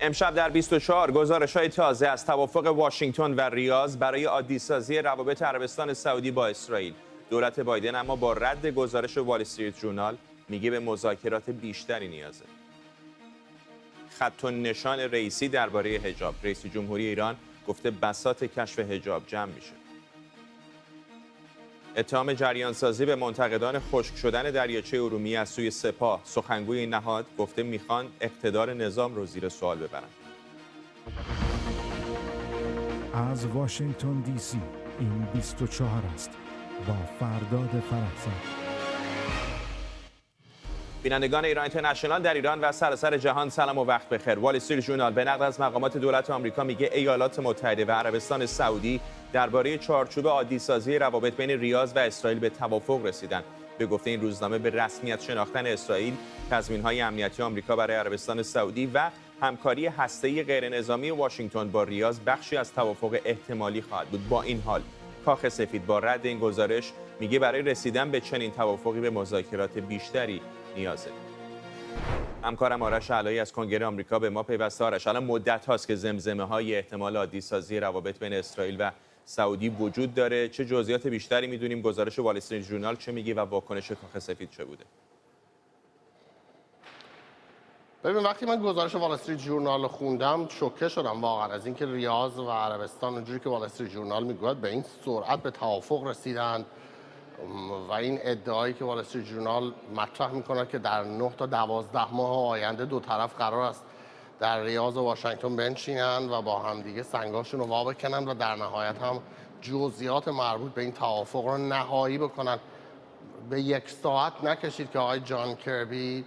امشب در 24 گزارش‌های تازه از توافق واشنگتن و ریاض برای عادی‌سازی روابط عربستان سعودی با اسرائیل. دولت بایدن اما با رد گزارش وال استریت ژورنال میگه به مذاکرات بیشتری نیازه. خط و نشان رئیسی درباره حجاب. رئیس جمهوری ایران گفته بساط کشف حجاب جمع میشه. اتهام جریانسازی به منتقدان خشک شدن دریاچه ارومیه از سوی سپاه. سخنگوی این نهاد گفته میخوان اقتدار نظام رو زیر سوال ببرن. از واشنگتن دی سی این 24 است با فرداد فرحزاد. بینندگان ایران اینترنشنال در ایران و سراسر جهان سلام و وقت بخیر. وال استریت ژورنال به نقل از مقامات دولت آمریکا میگه ایالات متحده و عربستان سعودی درباره چارچوب عادی‌سازی روابط بین ریاض و اسرائیل به توافق رسیدند. به گفته این روزنامه به رسمیت شناختن اسرائیل، تضمین‌های امنیتی آمریکا برای عربستان سعودی و همکاری هسته‌ای غیرنظامی واشنگتن با ریاض بخشی از توافق احتمالی خواهد بود. با این حال کاخ سفید با رد این گزارش میگه برای رسیدن به چنین توافقی به مذاکرات بیشتری نیازه. همکارم آرش علایی از کنگره آمریکا به ما پیوسته. آرش، الان مدت هاست که زمزمه‌های احتمال عادی‌سازی روابط بین اسرائیل و سعودی وجود داره. چه جزئیات بیشتری میدونیم؟ گزارش وال استریت ژورنال چه میگه و واکنش کاخ سفید چه بوده؟ ببین، وقتی من گزارش وال استریت ژورنال رو خوندم شوکه شدم واقعا از اینکه ریاض و عربستان اونجوری که وال استریت ژورنال میگه به این سرعت به توافق رسیدند و این ادعایی که وال استریت ژورنال مطرح میکنه که در 9 تا 12 ماه آینده دو طرف قرار است در ریاض و واشنگتن بنشینند و با همدیگه سنگاشون رو وا بکنن و در نهایت هم جزئیات مربوط به این توافق رو نهایی بکنن. به یک ساعت نکشید که آقای جان کربی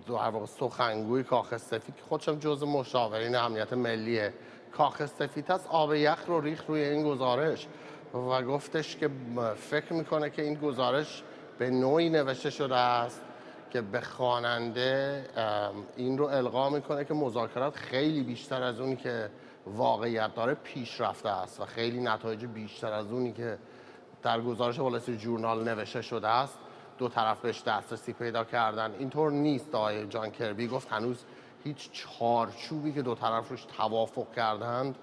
در واقع سخنگوی کاخ سفید که خودشم جزء مشاورین امنیت ملی کاخ سفید است آب یخ رو ریخت روی این گزارش و گفتش که فکر میکنه که این گزارش به نوعی نوشته شده است که به خواننده این رو القا میکنه که مذاکرات خیلی بیشتر از اونی که واقعیت داره پیش رفته است و خیلی نتایج بیشتر از اونی که در گزارش وال استریت ژورنال نوشته شده است دو طرف بهش دسترسی پیدا کردن. اینطور نیست. آقای جان کربی گفت هنوز هیچ چارچوبی که دو طرف روش توافق کردند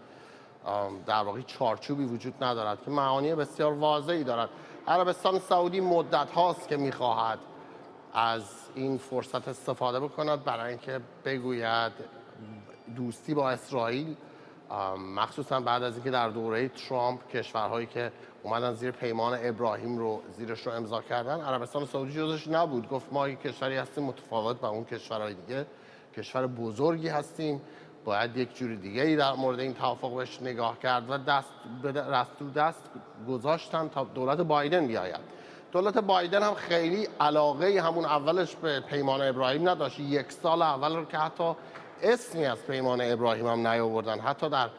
در واقع چارچوبی وجود ندارد که معانی بسیار واضحی دارد. عربستان سعودی مدت هاست که میخواهد از این فرصت استفاده بکند برای اینکه بگوید دوستی با اسرائیل، مخصوصا بعد از اینکه در دوره ترامپ کشورهایی که اومدن زیر پیمان ابراهیم رو زیرش رو امضا کردن عربستان سعودی جزش نبود. گفت ما یک کشوری هستیم متفاوت با اون کشورهای دیگه، کشور بزرگی هستیم، باید یک جوری دیگه‌ای در مورد این توافق بهش نگاه کرد و دست گذاشتن تا دولت بایدن بیاید. دولت بایدن هم خیلی علاقه همون اولش به پیمان ابراهیم نداشت. یک سال اول رو که حتی اسمی از پیمان ابراهیم هم نیاوردن. حتی در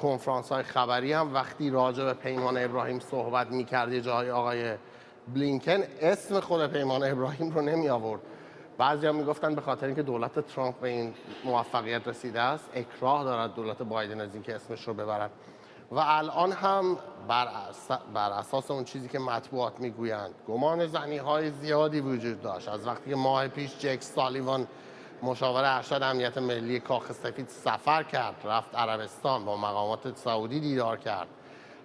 کنفرانس‌های خبری هم وقتی راجع به پیمان ابراهیم صحبت می‌کرد یه جای آقای بلینکن اسم خود پیمان ابراهیم رو نمی آورد. بعضی هم میگفتن به خاطر اینکه دولت ترامپ به این موفقیت رسیده است اکراه دارد دولت بایدن از اینکه اسمش رو ببرد و الان هم بر اساس اون چیزی که مطبوعات میگویند گمان زنی‌های زیادی وجود داشت. از وقتی که ماه پیش جک سالیوان مشاور ارشد امنیت ملی کاخ سفید سفر کرد، رفت عربستان با مقامات سعودی دیدار کرد،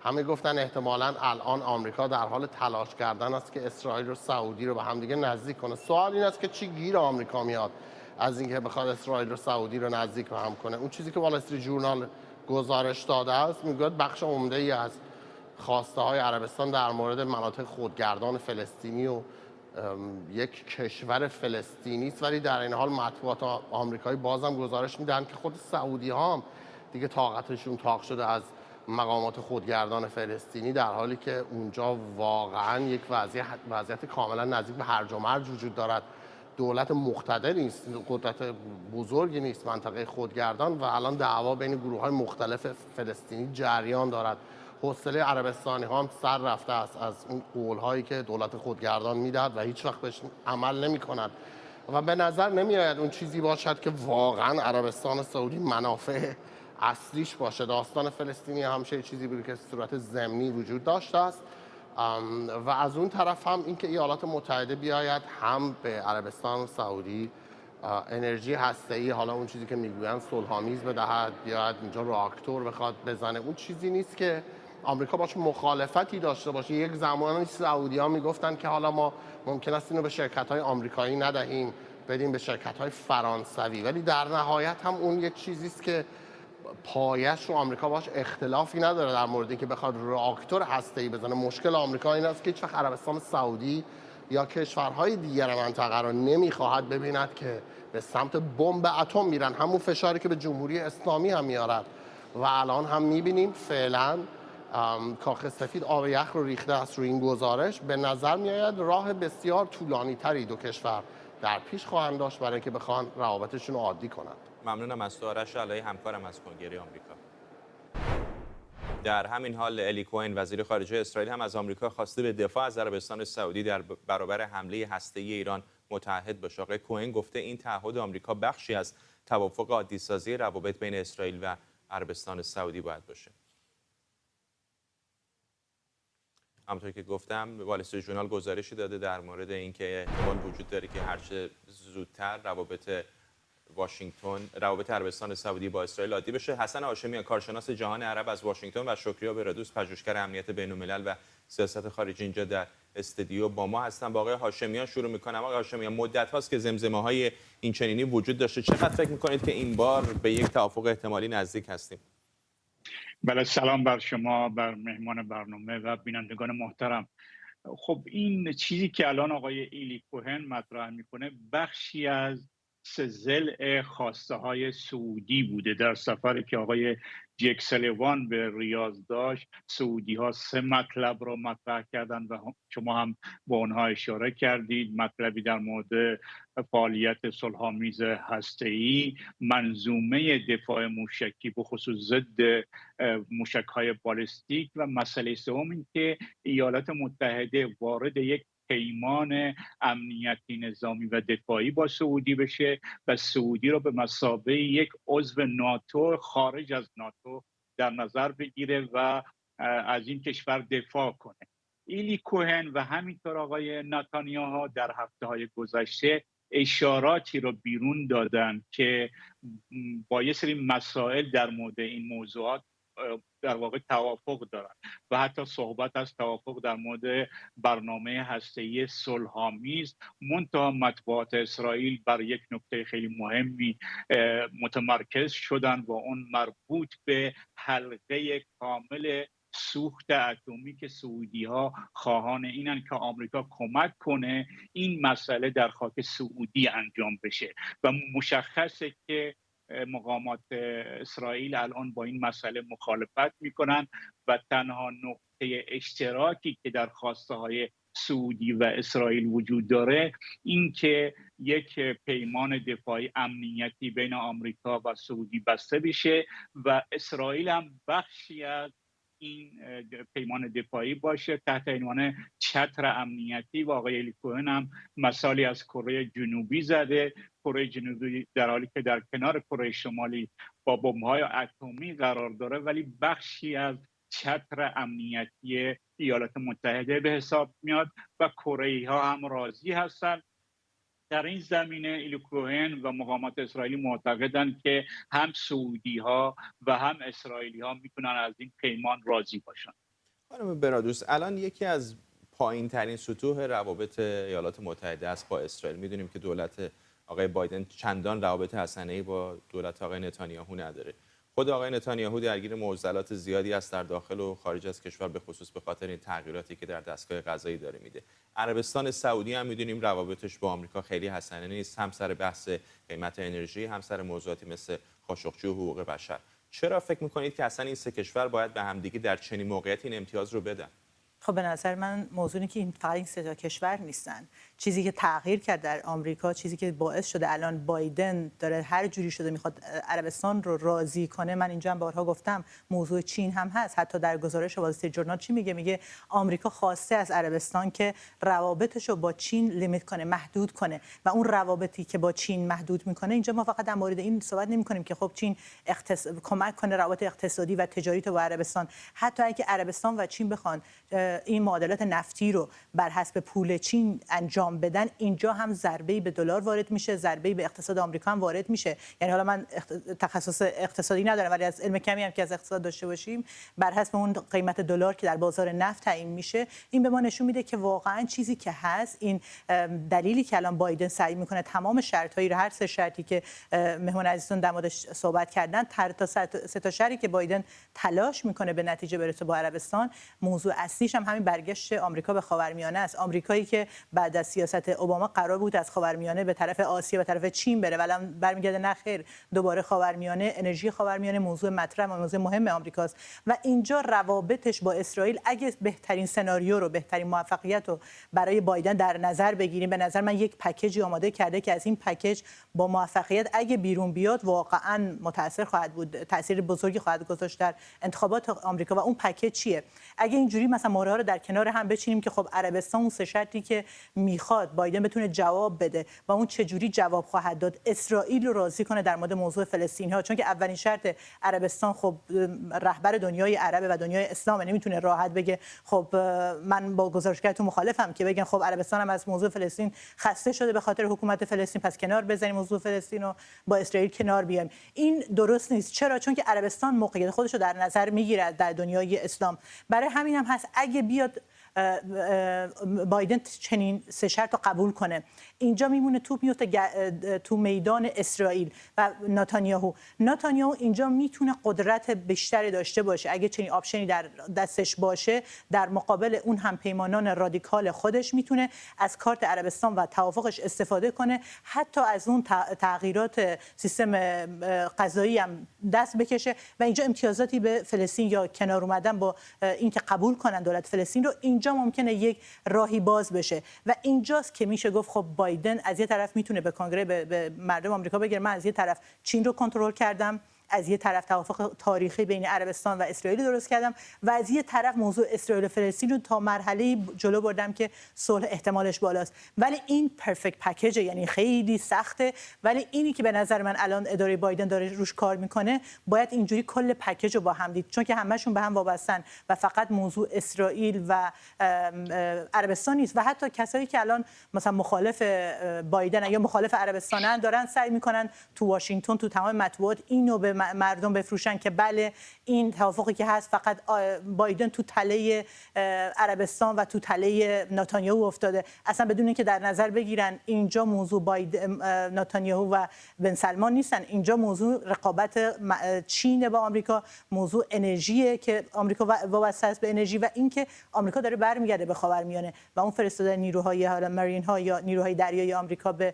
همه گفتن احتمالاً الان آمریکا در حال تلاش کردن است که اسرائیل و سعودی رو به همدیگه نزدیک کنه. سوال این است که چی گیر آمریکا میاد از اینکه بخواد اسرائیل و سعودی رو نزدیک به هم کنه؟ اون چیزی که وال استریت ژورنال گزارش داده است میگه بخش عمده‌ای از خواسته های عربستان در مورد مناطق خودگردان فلسطینی و یک کشور فلسطینی است، ولی در این حال مطبوعات آمریکایی بازم گزارش میدن که خود سعودی ها هم دیگه طاقتشون تاق شده از مقامات خودگردان فلسطینی، در حالی که اونجا واقعا یک وضعیت کاملا نزدیک به هرج و مرج وجود دارد. دولت مقتدر نیست، قدرت بزرگی نیست منطقه خودگردان و الان دعوا بین گروه‌های مختلف فلسطینی جریان دارد. حوصله عربستانی ها هم سر رفته است از اون قول‌هایی که دولت خودگردان میدهد و هیچ وقت بهش عمل نمی‌کند و به نظر نمی‌آید اون چیزی باشد که واقعا عربستان سعودی منافع اصلیش باشه. داستان فلسطینی همیشه چیزی بود که صورت ضمنی وجود داشته است و از اون طرف هم اینکه ایالات متحده بیاید هم به عربستان سعودی انرژی هسته‌ای، حالا اون چیزی که میگوین صلح‌آمیز بدهد یا اینجا راکتور بخواد بزنه، اون چیزی نیست که آمریکا باش مخالفتی داشته باشه. یک زمانی سعودی‌ها میگفتن که حالا ما ممکن است اینو به شرکت‌های آمریکایی ندهیم، بدیم به شرکت‌های فرانسوی، ولی در نهایت هم اون یک چیزی است که پایش رو آمریکا باش اختلافی نداره در مورد اینکه بخواد راکتور هسته‌ای بزنه. مشکل آمریکا این است که هیچ وقت عربستان سعودی یا کشورهای دیگر منطقه رو نمیخواهد ببیند که به سمت بمب اتم میرن، همون فشاری که به جمهوری اسلامی هم میارد و الان هم میبینیم فعلا کاخ سفید آب یخ رو ریخته است روی این گزارش. به نظر میآید راه بسیار طولانی تری دو کشور در پیش خواهند داشت برای اینکه بخوان روابطشون رو عادی کنند. ممنونم از تو آرش علایی، همکارم از کنگره آمریکا. در همین حال الی کوهن وزیر خارجه اسرائیل هم از آمریکا خواسته به دفاع از عربستان سعودی در برابر حمله هسته‌ای ایران متحد بشه. آقای کوهن گفته این تعهد آمریکا بخشی از توافق عادی‌سازی روابط بین اسرائیل و عربستان سعودی باید باشه. همونطور که گفتم وال استریت ژورنال گزارشی داده در مورد اینکه احتمال وجود داره که هرچه زودتر روابط عربستان سعودی با اسرائیل عادی بشه. حسن هاشمیان، کارشناس جهان عرب از واشنگتن، و شکریا برادوس، پژوهشگر امنیت بین‌الملل و سیاست خارجی، اینجا در استودیو با ما هستن. با آقای هاشمیان شروع می‌کنم. آقای هاشمیان، مدت هاست که زمزمه‌های این چنینی وجود داشته، چقدر فکر می‌کنید که این بار به یک توافق احتمالی نزدیک هستیم؟ بله، سلام بر شما، بر مهمان برنامه و بینندگان محترم. خب این چیزی که الان آقای ایلی کوهن مطرح میکنه بخشی از ضلع خواسته های سعودی بوده. در سفری که آقای جک سلیوان به ریاض داشت، سعودی ها 3 مطلب را مطرح کردند و شما هم با اونها اشاره کردید. مطلبی در مورد فعالیت صلح‌آمیز هسته‌ای، منظومه دفاع موشکی به خصوص ضد موشک‌های بالستیک و مسئله سوم این که ایالات متحده وارد یک پیمان امنیتی نظامی و دفاعی با سعودی بشه و سعودی رو به مثابه یک عضو ناتو خارج از ناتو در نظر بگیره و از این کشور دفاع کنه. ایلی کوهن و همینطور آقای نتانیاهو در هفته‌های گذشته اشاراتی رو بیرون دادن که با یه سری مسائل در مورد این موضوعات در واقع توافق دارن و حتی صحبت از توافق در مورد برنامه هسته‌ای صلح‌آمیز. منتها مطبوعات اسرائیل بر یک نکته خیلی مهمی متمرکز شدن و اون مربوط به حلقه کامل سوخت اتمی که سعودی‌ها خواهان اینن که آمریکا کمک کنه این مسئله در خاک سعودی انجام بشه و مشخصه که مقامات اسرائیل الان با این مسئله مخالفت میکنن و تنها نقطه اشتراکی که در خواسته های سعودی و اسرائیل وجود داره این که یک پیمان دفاعی امنیتی بین آمریکا و سعودی بسته بشه و اسرائیل هم بخشی از این پیمان دفاعی باشه تحت عنوان چتر امنیتی. و آقای الی کوهن هم مثالی از کره جنوبی زده. کره جنوبی در حالی که در کنار کره شمالی با بمب‌های اتمی قرار داره ولی بخشی از چتر امنیتی ایالات متحده به حساب میاد و کره‌ای‌ها هم راضی هستند. در این زمینه ایلی کوهن و مقامات اسرائیلی معتقدند که هم سعودی ها و هم اسرائیلی ها میتونن از این پیمان راضی باشن. خانم برادوس، الان یکی از پایین ترین سطوح روابط ایالات متحده است با اسرائیل. میدونیم که دولت آقای بایدن چندان روابط حسنه‌ای با دولت آقای نتانیاهو نداره. خود آقای نتانیاهو درگیر معضلات زیادی است در داخل و خارج از کشور، به خصوص به خاطر این تغییراتی که در دستگاه قضایی داره میده. عربستان سعودی هم میدونیم روابطش با آمریکا خیلی حسنه نیست، هم سر بحث قیمت انرژی، هم سر موضوعاتی مثل خاشقچی و حقوق بشر. چرا فکر میکنید که اصلا این سه کشور باید به همدیگه در چنین موقعیتی این امتیاز رو بدن؟ خب به نظر من موضوعی که این فقط این سه تا کشور نیستن. چیزی که تغییر کرد در آمریکا، چیزی که باعث شده الان بایدن داره هر جوری شده میخواد عربستان رو راضی کنه، من اینجا هم بارها گفتم موضوع چین هم هست. حتی در گزارش وال استریت ژورنال چی میگه آمریکا خواسته از عربستان که روابطش رو با چین لیمیت کنه، محدود کنه و اون روابطی که با چین محدود میکنه، اینجا ما فقط در مورد این صحبت نمیکنیم که خب چین کمک کنه روابط اقتصادی و تجاری تو با عربستان. حتی اگه عربستان و چین بخوان این معادلات نفتی رو بر حسب پول چین انجام بدن، اینجا هم ضربه‌ای به دلار وارد میشه، ضربه‌ای به اقتصاد آمریکا هم وارد میشه. یعنی حالا من تخصص اقتصادی ندارم ولی از علم کمی هم که از اقتصاد داشته باشیم، بر حسب اون قیمت دلار که در بازار نفت تعیین میشه، این به ما نشون میده که واقعا چیزی که هست، این دلیلی که الان بایدن سعی میکنه تمام شرط‌هایی رو، هر سه شرطی که مهمان عزیزتون در موردش صحبت کردن، تا سه تا شرطی که بایدن تلاش میکنه به نتیجه برسه با عربستان، موضوع اصلیش هم همین برگشت آمریکا به خاورمیانه است. آمریکایی که بعد از سیاست اوباما قرار بود از خاورمیانه به طرف آسیا، به طرف چین بره، ولی برمیگرده نه خیر، دوباره خاورمیانه، انرژی خاورمیانه موضوع مطرح و موضوع مهم آمریکاست و اینجا روابطش با اسرائیل اگه بهترین سناریو رو، بهترین موفقیت رو برای بایدن در نظر بگیریم، به نظر من یک پکیجی آماده کرده که از این پکیج با موفقیت اگه بیرون بیاد واقعا متاثر خواهد بود، تاثیر بزرگی خواهد گذاشت در انتخابات آمریکا. و اون پکیج چیه؟ اگه اینجوری مثلا مورها رو در کنار هم بچینیم که خب عربستان اون سه شرطی که میخواد بایدن بتونه جواب بده و اون چه جوری جواب خواهد داد، اسرائیل رو راضی کنه در مورد موضوع فلسطین ها، چون که اولین شرط عربستان خب رهبر دنیای عرب و دنیای اسلام، نمیتونه راحت بگه خب من با گزارشگرتون مخالفم که بگن خب عربستان هم از موضوع فلسطین خسته شده به خاطر حکومت فلسطین، پس کنار بزنیم موضوع فلسطین رو با اسرائیل کنار بیایم. این درست نیست. چرا؟ چون که عربستان موقعیت خودش رو در نظر میگیره در دنیای اسلام. برای همین هم هست اگه بیاد بایدن چنین سه شرط رو قبول کنه، اینجا میمونه توپ میفته تو میدان اسرائیل و نتانیاهو اینجا میتونه قدرت بیشتری داشته باشه اگه چنین آپشنی در دستش باشه، در مقابل اون همپیمانان رادیکال خودش میتونه از کارت عربستان و توافقش استفاده کنه، حتی از اون تغییرات سیستم قضایی هم دست بکشه و اینجا امتیازاتی به فلسطین یا کنار اومدن با اینکه قبول کنن دولت فلسطین رو، اینجا ممکنه یک راهی باز بشه و اینجاست که میشه گفت خب بایدن از یه طرف میتونه به کنگره، به مردم آمریکا بگه من از یه طرف چین رو کنترل کردم، از یه طرف توافق تاریخی بین عربستان و اسرائیل درست کردم و از یه طرف موضوع اسرائیل و فلسطین رو تا مرحله جلو بردم که صلح احتمالش بالاست. ولی این پرفکت پکیج، یعنی خیلی سخته، ولی اینی که به نظر من الان اداره بایدن داره روش کار میکنه، باید اینجوری کل پکیج رو با هم دید، چون که همشون به هم وابستن و فقط موضوع اسرائیل و عربستان نیست و حتی کسایی که الان مثلا مخالف بایدن یا مخالف عربستانن دارن سعی میکنن تو واشنگتن تو تمام مطبوعات اینو به مردم بفروشن که بله این توافقی که هست فقط بایدن تو تله عربستان و تو تله نتانیاهو افتاده، اصلا بدون اینکه در نظر بگیرن اینجا موضوع نتانیاهو و بن سلمان نیستن، اینجا موضوع رقابت چین با آمریکا، موضوع انرژیه که آمریکا وابسته است به انرژی و اینکه آمریکا داره برمیگرده به خاورمیانه و اون فرستادن نیروهای حالا مارین ها یا نیروهای دریایی آمریکا به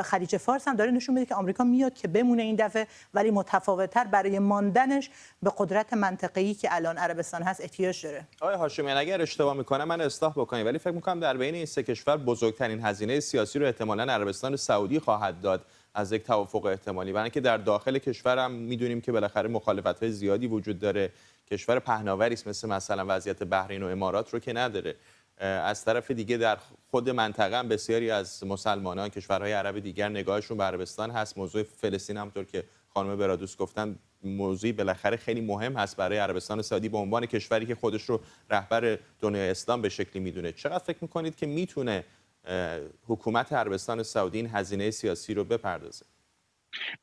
خلیج فارس هم داره نشون میده که آمریکا میاد که بمونه این دفعه، ولی متفاوت‌تر برای ماندنش به قدرت منطقه‌ای که الان عربستان هست احتیاج داره. آقای هاشمیان اگر اشتباه میکنم من اصلاح بکنید، ولی فکر میکنم در بین این سه کشور بزرگترین هزینه سیاسی رو احتمالاً عربستان سعودی خواهد داد از یک توافق احتمالی، برای اینکه در داخل کشور هم میدونیم که بالاخره مخالفت‌های زیادی وجود داره، کشور پهناوری است مثلا وضعیت بحرین و امارات رو که نداره. از طرف دیگه در خود منطقه هم بسیاری از مسلمانان کشورهای عرب دیگر نگاهشون به عربستان هست. موضوع فلسطین همونطور که خانم برادوس گفتن موضوعی بالاخره خیلی مهم هست برای عربستان سعودی به عنوان کشوری که خودش رو رهبر دنیای اسلام به شکلی میدونه. چقدر فکر میکنید که میتونه حکومت عربستان سعودی این هزینه سیاسی رو بپردازه؟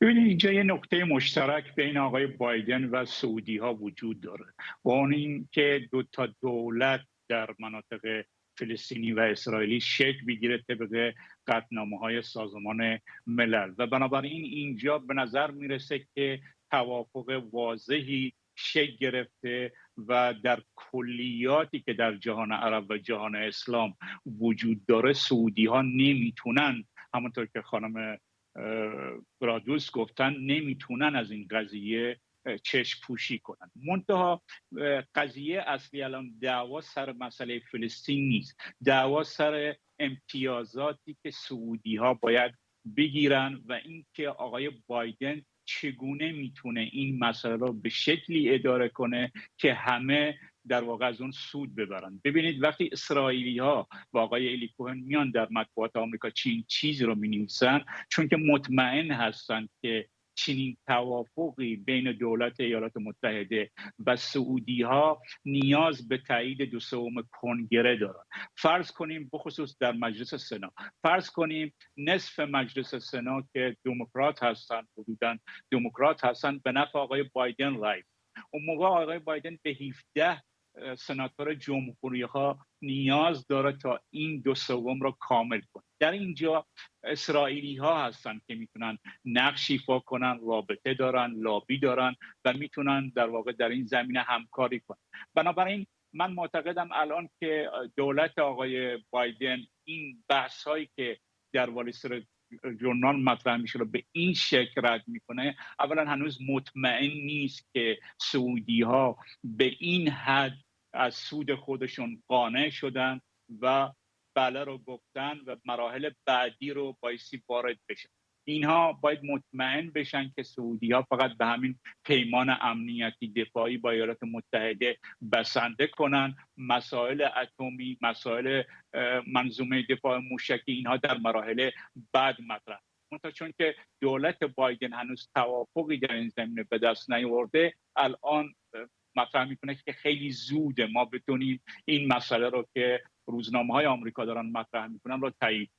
ببینید اینجا یه نقطه مشترک بین آقای بایدن و سعودی ها وجود داره و اون این که دو تا دولت در مناطق فلسطینی و اسرائیلی شکل بگیره طبق قطعنامه‌های سازمان ملل و بنابراین اینجا به نظر میرسه که توافق واضحی شکل گرفته و در کلیاتی که در جهان عرب و جهان اسلام وجود داره سعودی ها نمیتونن، همونطور که خانم برادوس گفتن، نمیتونن از این قضیه چشم پوشی کنن. منتها قضیه اصلی الان دعوا سر مسئله فلسطین نیست، دعوا سر امتیازاتی که سعودی ها باید بگیرن و اینکه آقای بایدن چگونه میتونه این مسئله رو به شکلی اداره کنه که همه در واقع از اون سود ببرن. ببینید وقتی اسرائیلی ها با آقای الی کوهن میان در مطبوعات آمریکا چیزی رو مینویسن چون که مطمئن هستن که چنین توافقی بین دولت ایالات متحده و سعودی ها نیاز به تایید 2/3 کنگره دارند. فرض کنیم بخصوص در مجلس سنا، فرض کنیم نصف مجلس سنا که دموکرات هستند، حدوداً دموکرات هستند، به نفع آقای بایدن رای. اون موقع آقای بایدن به 17 سناتور جمهوری ها نیاز داره تا این 2/3 رو کامل کنه. در اینجا اسرائیلی ها هستن که میتونن نقش ایفا کنن، رابطه دارن، لابی دارن و میتونن در واقع در این زمینه همکاری کنن. بنابراین من معتقدم الان که دولت آقای بایدن این بحث هایی که در وال استریت ژورنال مطرح میشه رو به این شکل رد میکنه، اولا هنوز مطمئن نیست که سعودی ها به این حد از سود خودشون قانع شدن و بله رو گفتن و مراحل بعدی رو بایستی وارد بشن. اینها باید مطمئن بشن که سعودی ها فقط به همین پیمان امنیتی دفاعی با ایالات متحده بسنده کنن، مسائل اتمی، مسائل منظومه دفاع موشکی، اینها در مراحل بعد مطرح. چون که دولت بایدن هنوز توافقی در این زمینه به دست نیاورده، الان مطرح میکنه که خیلی زوده ما بتونیم این مسئله رو که روزنامه‌های آمریکا دارن مطرح میکنن رو تایید.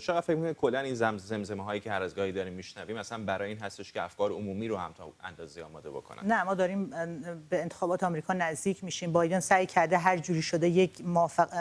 چقدر فکر می‌کنید کلا این زمزمه هایی که هر از گاهی داریم میشنویم مثلا برای این هستش که افکار عمومی رو هم تا اندازه آماده بکنن؟ نه، ما داریم به انتخابات آمریکا نزدیک میشیم. بایدن سعی کرده هر جوری شده یک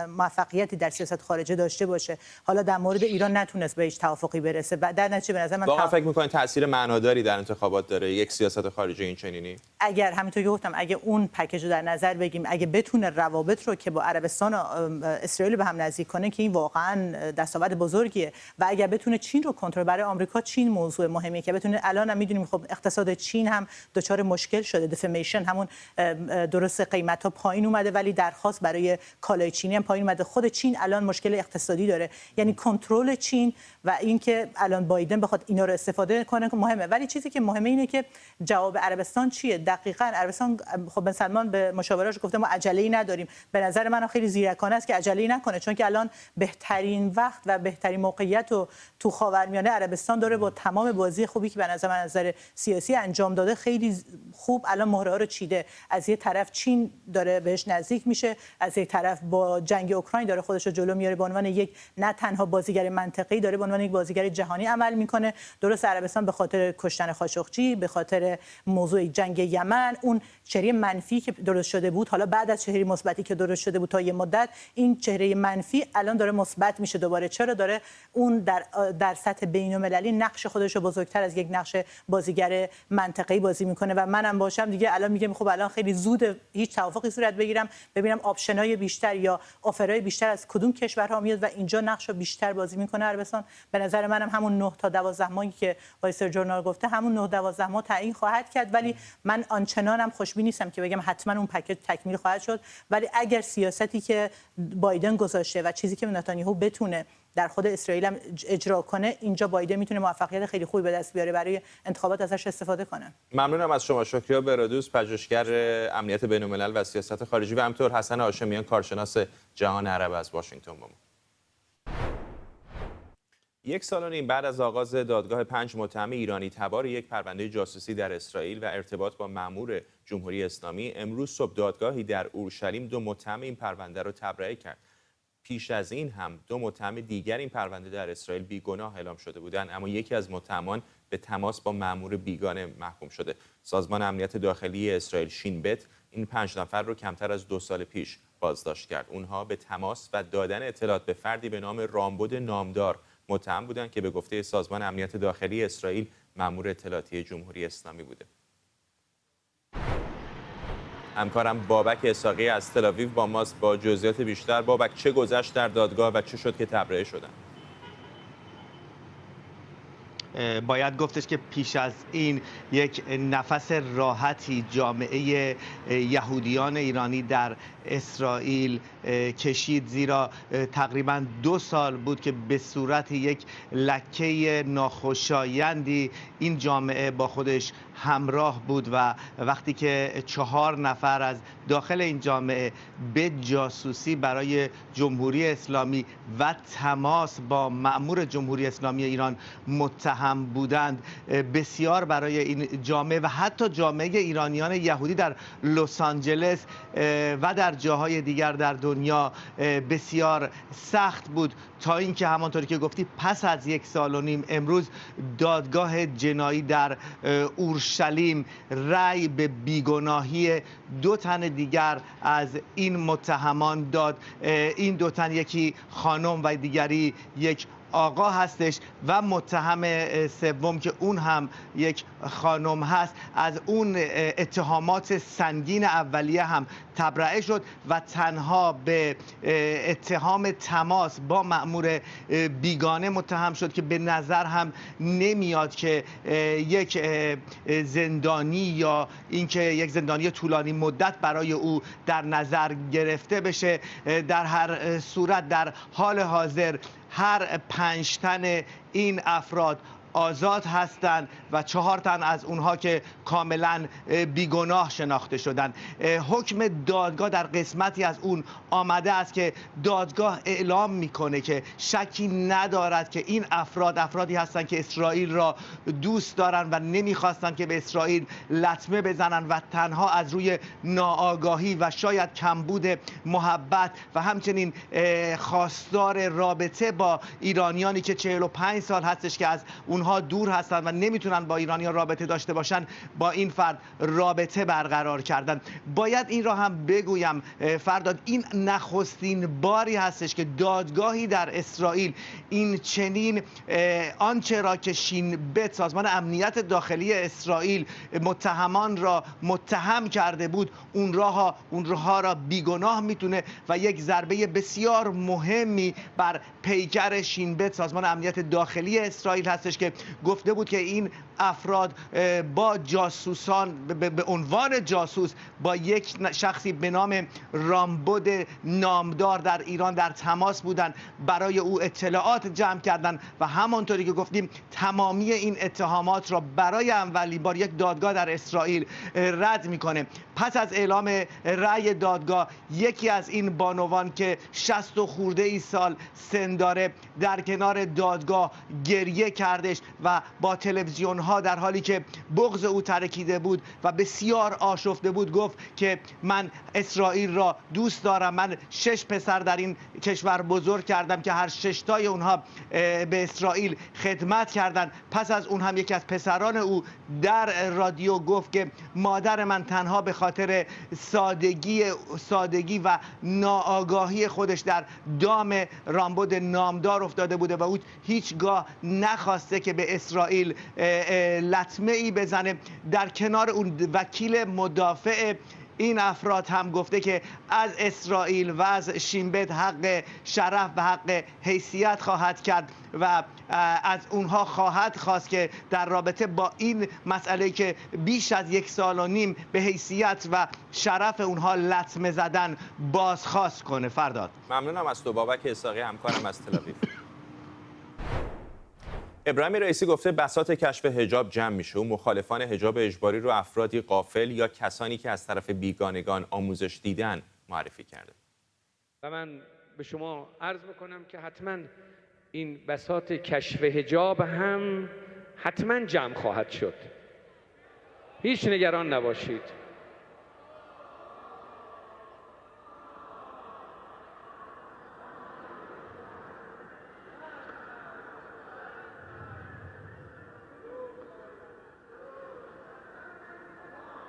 موفقیتی در سیاست خارجه داشته باشه. حالا در مورد ایران نتونست به هیچ توافقی برسه و در نتیجه به نظر من واقعا فکر می‌کنید تاثیر معناداری در انتخابات داره یک سیاست خارجی این چنینی؟ اگر همینطور که گفتم اگه اون پکیج رو در نظر بگیم، اگه بتونه روابط رو که با عربستان و اسرائیل به هم نزدیک کنه که این واقعا دستاورد بزرگیه و اگر بتونه چین رو کنترل، برای آمریکا چین موضوع مهمیه که بتونه. الان هم میدونیم خب اقتصاد چین هم دچار مشکل شده، دفمیشن، همون درست قیمتا پایین اومده ولی درخواست برای کالای چینی هم پایین اومده. خود چین الان مشکل اقتصادی داره، یعنی کنترل چین و اینکه الان بایدن بخواد اینا رو استفاده کنه مهمه. ولی چیزی که مهمه اینه که جواب عربستان چیه. دقیقاً عربستان خب بن سلمان به مشاورش گفته ما عجله‌ای نداریم. به نظر من خیلی زیرکانه است که عجله‌ای نکنه، چون که الان بهترین وقت و بهترین موقعیت رو تو خاورمیانه عربستان داره با تمام بازی خوبی که به نظر من نظر سیاسی انجام داده. خیلی خوب الان مهره ها رو چیده. از یه طرف چین داره بهش نزدیک میشه، از یک طرف با جنگ اوکراین داره خودش رو جلو میاره، به عنوان یک نه تنها بازیگر منطقه‌ای داره به عنوان یک بازیگر جهانی عمل میکنه. درست عربستان به خاطر کشتن خاشقچی، به خاطر موضوع جنگ یمن، اون چهره منفی که درست شده بود، حالا بعد از چهره مثبتی که درست شده بود تا یه مدت، این چهره منفی الان داره مثبت میشه دوباره. چرا؟ داره اون در سطح بین‌المللی نقش خودش رو بزرگتر از یک نقش بازیگر منطقه‌ای بازی میکنه و منم باشم دیگه الان میگم خب الان خیلی زوده هیچ توافقی صورت بگیرم، ببینم آپشن‌های بیشتر یا آفرهای بیشتر از کدوم کشورها میاد و اینجا نقش رو بیشتر بازی میکنه عربستان. به نظر منم همون 9 تا 12 ماهی که وال استریت ژورنال گفته همون 9 12 ماه تعیین خواهد کرد، ولی من آنچنانم خوشبین نیستم که بگم حتما اون پکیج تکمیل خواهد شد. ولی اگر سیاستی که بایدن گذاشته و چیزی که نتانیاهو بتونه در خود اسرائیل هم اجرا کنه، اینجا بایدن میتونه موفقیت خیلی خوبی به دست بیاره برای انتخابات ازش استفاده کنه. ممنونم از شما. شکریا برادوس، پژوهشگر امنیت بین‌الملل و سیاست خارجی و همینطور حسن هاشمیان، کارشناس جهان عرب از واشنگتن با ما. 1 سال و نیم بعد از آغاز دادگاه 5 متهم ایرانی تبار یک پرونده جاسوسی در اسرائیل و ارتباط با مأمور جمهوری اسلامی، امروز صبح دادگاهی در اورشلیم 2 متهم این پرونده را تبرئه کرد. پیش از این هم 2 متهم دیگر این پرونده در اسرائیل بیگناه اعلام شده بودند، اما یکی از متهمان به تماس با مأمور بیگانه محکوم شده. سازمان امنیت داخلی اسرائیل شین بت این 5 نفر رو کمتر از 2 سال پیش بازداشت کرد. اونها به تماس و دادن اطلاعات به فردی به نام رامبد نامدار متهم بودند که به گفته سازمان امنیت داخلی اسرائیل مأمور اطلاعاتی جمهوری اسلامی بوده. همکارم بابک اسحاقی از تل‌آویو با ماست با جزئیات بیشتر. بابک، چه گذشت در دادگاه و چه شد که تبرئه شدند؟ باید گفتش که پیش از این یک نفس راحتی جامعه یهودیان ایرانی در اسرائیل کشید، زیرا تقریباً 2 سال بود که به صورت یک لکه ناخوشایندی این جامعه با خودش همراه بود و وقتی که 4 نفر از داخل این جامعه به جاسوسی برای جمهوری اسلامی و تماس با مأمور جمهوری اسلامی ایران متهم متهم بودند بسیار برای این جامعه و حتی جامعه ایرانیان یهودی در لس آنجلس و در جاهای دیگر در دنیا بسیار سخت بود، تا اینکه همانطوری که گفتی پس از 1 سال و نیم امروز دادگاه جنایی در اورشلیم رأی به بیگناهی 2 تن دیگر از این متهمان داد. این 2 تن، یکی خانم و دیگری یک آقا هستش و متهم سوم که اون هم یک خانم هست از اون اتهامات سنگین اولیه هم تبرئه شد و تنها به اتهام تماس با مأمور بیگانه متهم شد که به نظر هم نمیاد که یک زندانی یا اینکه یک زندانی طولانی مدت برای او در نظر گرفته بشه. در هر صورت در حال حاضر هر 5 تن این افراد آزاد هستند و 4 تن از اونها که کاملا بیگناه شناخته شدند. حکم دادگاه در قسمتی از اون آمده است که دادگاه اعلام میکنه که شکی ندارد که این افرادی هستند که اسرائیل را دوست دارند و نمیخواستند که به اسرائیل لطمه بزنند و تنها از روی ناآگاهی و شاید کمبود محبت و همچنین خواستار رابطه با ایرانیانی که 45 سال هستش که از اونها دور هستند و نمیتونن با ایرانیان رابطه داشته باشن، با این فرد رابطه برقرار کردن. باید این را هم بگویم فرداد، این نخستین باری هستش که دادگاهی در اسرائیل این چنین آنچه را که شین بت سازمان امنیت داخلی اسرائیل متهمان را متهم کرده بود اونها را بیگناه میتونه و یک ضربه بسیار مهمی بر پیکر شین بت سازمان امنیت داخلی اسرائیل هستش که گفته بود که این افراد با جاسوسان به عنوان جاسوس با یک شخصی به نام رامبد نامدار در ایران در تماس بودند، برای او اطلاعات جمع کردند و همانطوری که گفتیم تمامی این اتهامات را برای اولین بار یک دادگاه در اسرائیل رد میکنه. پس از اعلام رأی دادگاه یکی از این بانوان که 60 و خورده ای سال سن داره در کنار دادگاه گریه کردش و با تلویزیون ها در حالی که بغض او ترکیده بود و بسیار آشفته بود گفت که من اسرائیل را دوست دارم. من 6 پسر در این کشور بزرگ کردم که هر 6 تای اونها به اسرائیل خدمت کردند. پس از اون هم یکی از پسران او در رادیو گفت که مادر من تنها به خاطر سادگی و ناآگاهی خودش در دام رامبد نامدار افتاده بوده و او هیچگاه نخواسته که به اسرائیل لطمه ای بزنه. در کنار اون وکیل مدافع این افراد هم گفته که از اسرائیل و از شین بت حق شرف و حق حیثیت خواهد کرد و از اونها خواهد خواست که در رابطه با این مسئله که بیش از 1 سال و نیم به حیثیت و شرف اونها لطمه زدن بازخواست کنه. فرداد ممنونم از تو. بابک اسحاقی همکارم از تل آویو. ابراهیم رئیسی گفته بساط کشف حجاب جمع میشه و مخالفان حجاب اجباری رو افرادی غافل یا کسانی که از طرف بیگانگان آموزش دیدن معرفی کرده. و من به شما عرض میکنم که حتما این بساط کشف حجاب هم حتما جمع خواهد شد. هیچ نگران نباشید.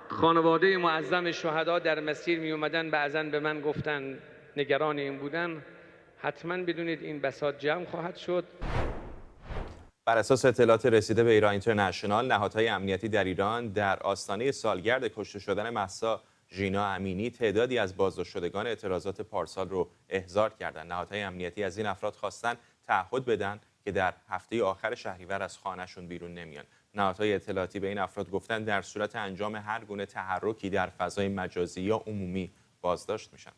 خانواده معظم شهدا در مسیر می اومدن، بعضاً به من گفتن نگران این بودن. حتما بدونید این بساط جمع خواهد شد. بر اساس اطلاعات رسیده به ایران اینترنشنال، نهادهای امنیتی در ایران در آستانه سالگرد کشته شدن مهسا ژینا امینی تعدادی از بازداشت شدگان اعتراضات پارسال رو احضار کردند. نهادهای امنیتی از این افراد خواستن تعهد بدن که در هفته آخر شهریور از خانه‌شون بیرون نمیان. نهادهای اطلاعاتی به این افراد گفتن در صورت انجام هر گونه تحرکی در فضای مجازی یا عمومی بازداشت میشن.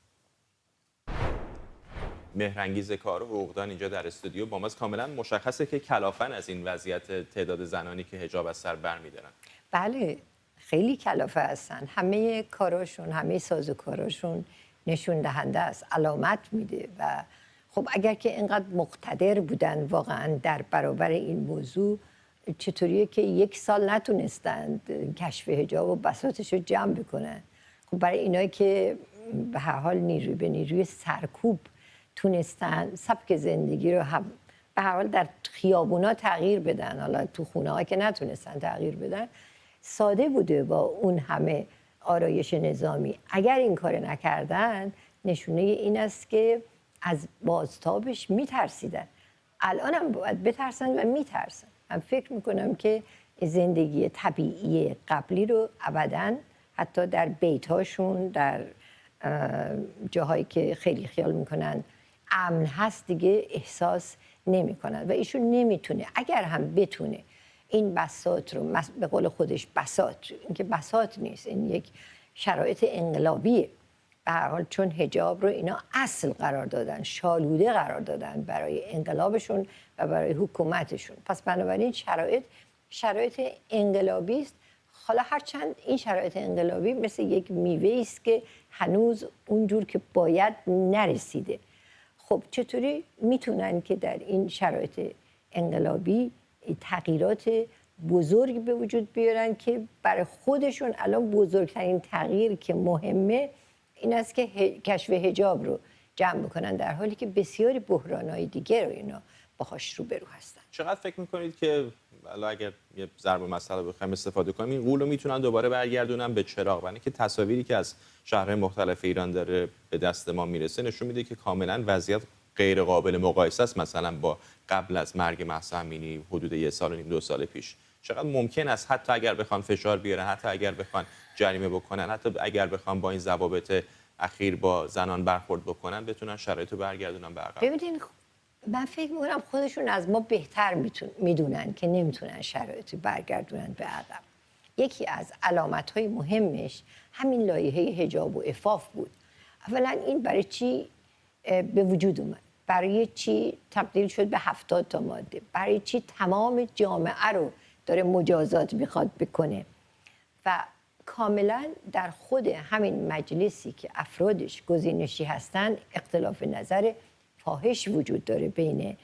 مهرانگیز کار و حقوقدان اینجا در استودیو با ماست. کاملا مشخصه که کلافن از این وضعیت تعداد زنانی که حجاب از سر برمی‌دارن. بله، خیلی کلافه هستن. همه کاراشون، همه سازوکاراشون نشون دهنده است، علامت میده. و خب اگر که اینقدر مقتدر بودن واقعا در برابر این موضوع، چطوریه که 1 سال نتونستند کشف حجاب و بساطش رو جمع بکنن. خب برای اینایی که به هر حال نیروی به نیروی سرکوب تونستن سبک زندگی رو هم به هر حال در خیابونا تغییر بدن، حالا تو خونه ها که نتونستن تغییر بدن، ساده بوده با اون همه آرایش نظامی. اگر این کار نکردن نشونه این است که از بازتابش میترسیدن. الان هم باید بترسن و میترسن. من فکر میکنم که زندگی طبیعی قبلی رو ابداً حتی در بیتاشون، در جاهایی که خیلی خیال میکنن امن هست دیگه احساس نمیکنن و ایشون نمیتونه، اگر هم بتونه این بساط رو به قول خودش بساط، این که بساط نیست، این یک شرایط انقلابیه به هر حال، چون حجاب رو اینا اصل قرار دادن، شالوده قرار دادن برای انقلابشون و برای حکومتشون. پس بنابراین شرایط انقلابی است. حالا هرچند این شرایط انقلابی مثل یک میوه است که هنوز اونجور که باید نرسیده. خب چطوری میتونن که در این شرایط انقلابی تغییرات بزرگ به وجود بیارن که برای خودشون الان بزرگترین تغییر که مهمه این است که کشف حجاب رو جمع بکنن، در حالی که بسیاری بحران‌های دیگه رو اینا باهاش روبرو هستن. چقدر فکر میکنید که حالا اگر یه ضرب المثل بخوایم استفاده کنیم این غول رو میتونن دوباره برگردونن به چراغ؟ یعنی که تصاویری که از شهرهای مختلف ایران داره به دست ما میرسه نشون میده که کاملا وضعیت غیر قابل مقایسه است مثلا با قبل از مرگ مهسا امینی حدود 1.5 سال 2 سال پیش. چقدر ممکن است حتی اگر بخوان فشار بیارن، حتی اگر بخوان جریمه بکنن، حتی اگر بخوان با این ضوابط اخیر با زنان برخورد بکنن بتونن شرایطو برگردونن به عقب؟ ببینید من فکر می‌کنم خودشون از ما بهتر میدونن که نمیتونن شرایطی برگردونن به عقب. یکی از علامت‌های مهمش همین لایحه حجاب و عفاف بود. اولا این برای چی به وجود اومد؟ برای چی تبدیل شد به 70 تا ماده؟ برای چی تمام جامعه رو داره مجازات میخواد بکنه؟ و کاملا در خود همین مجلسی که افرادش گزینشی هستن اختلاف نظر فاحش وجود داره بین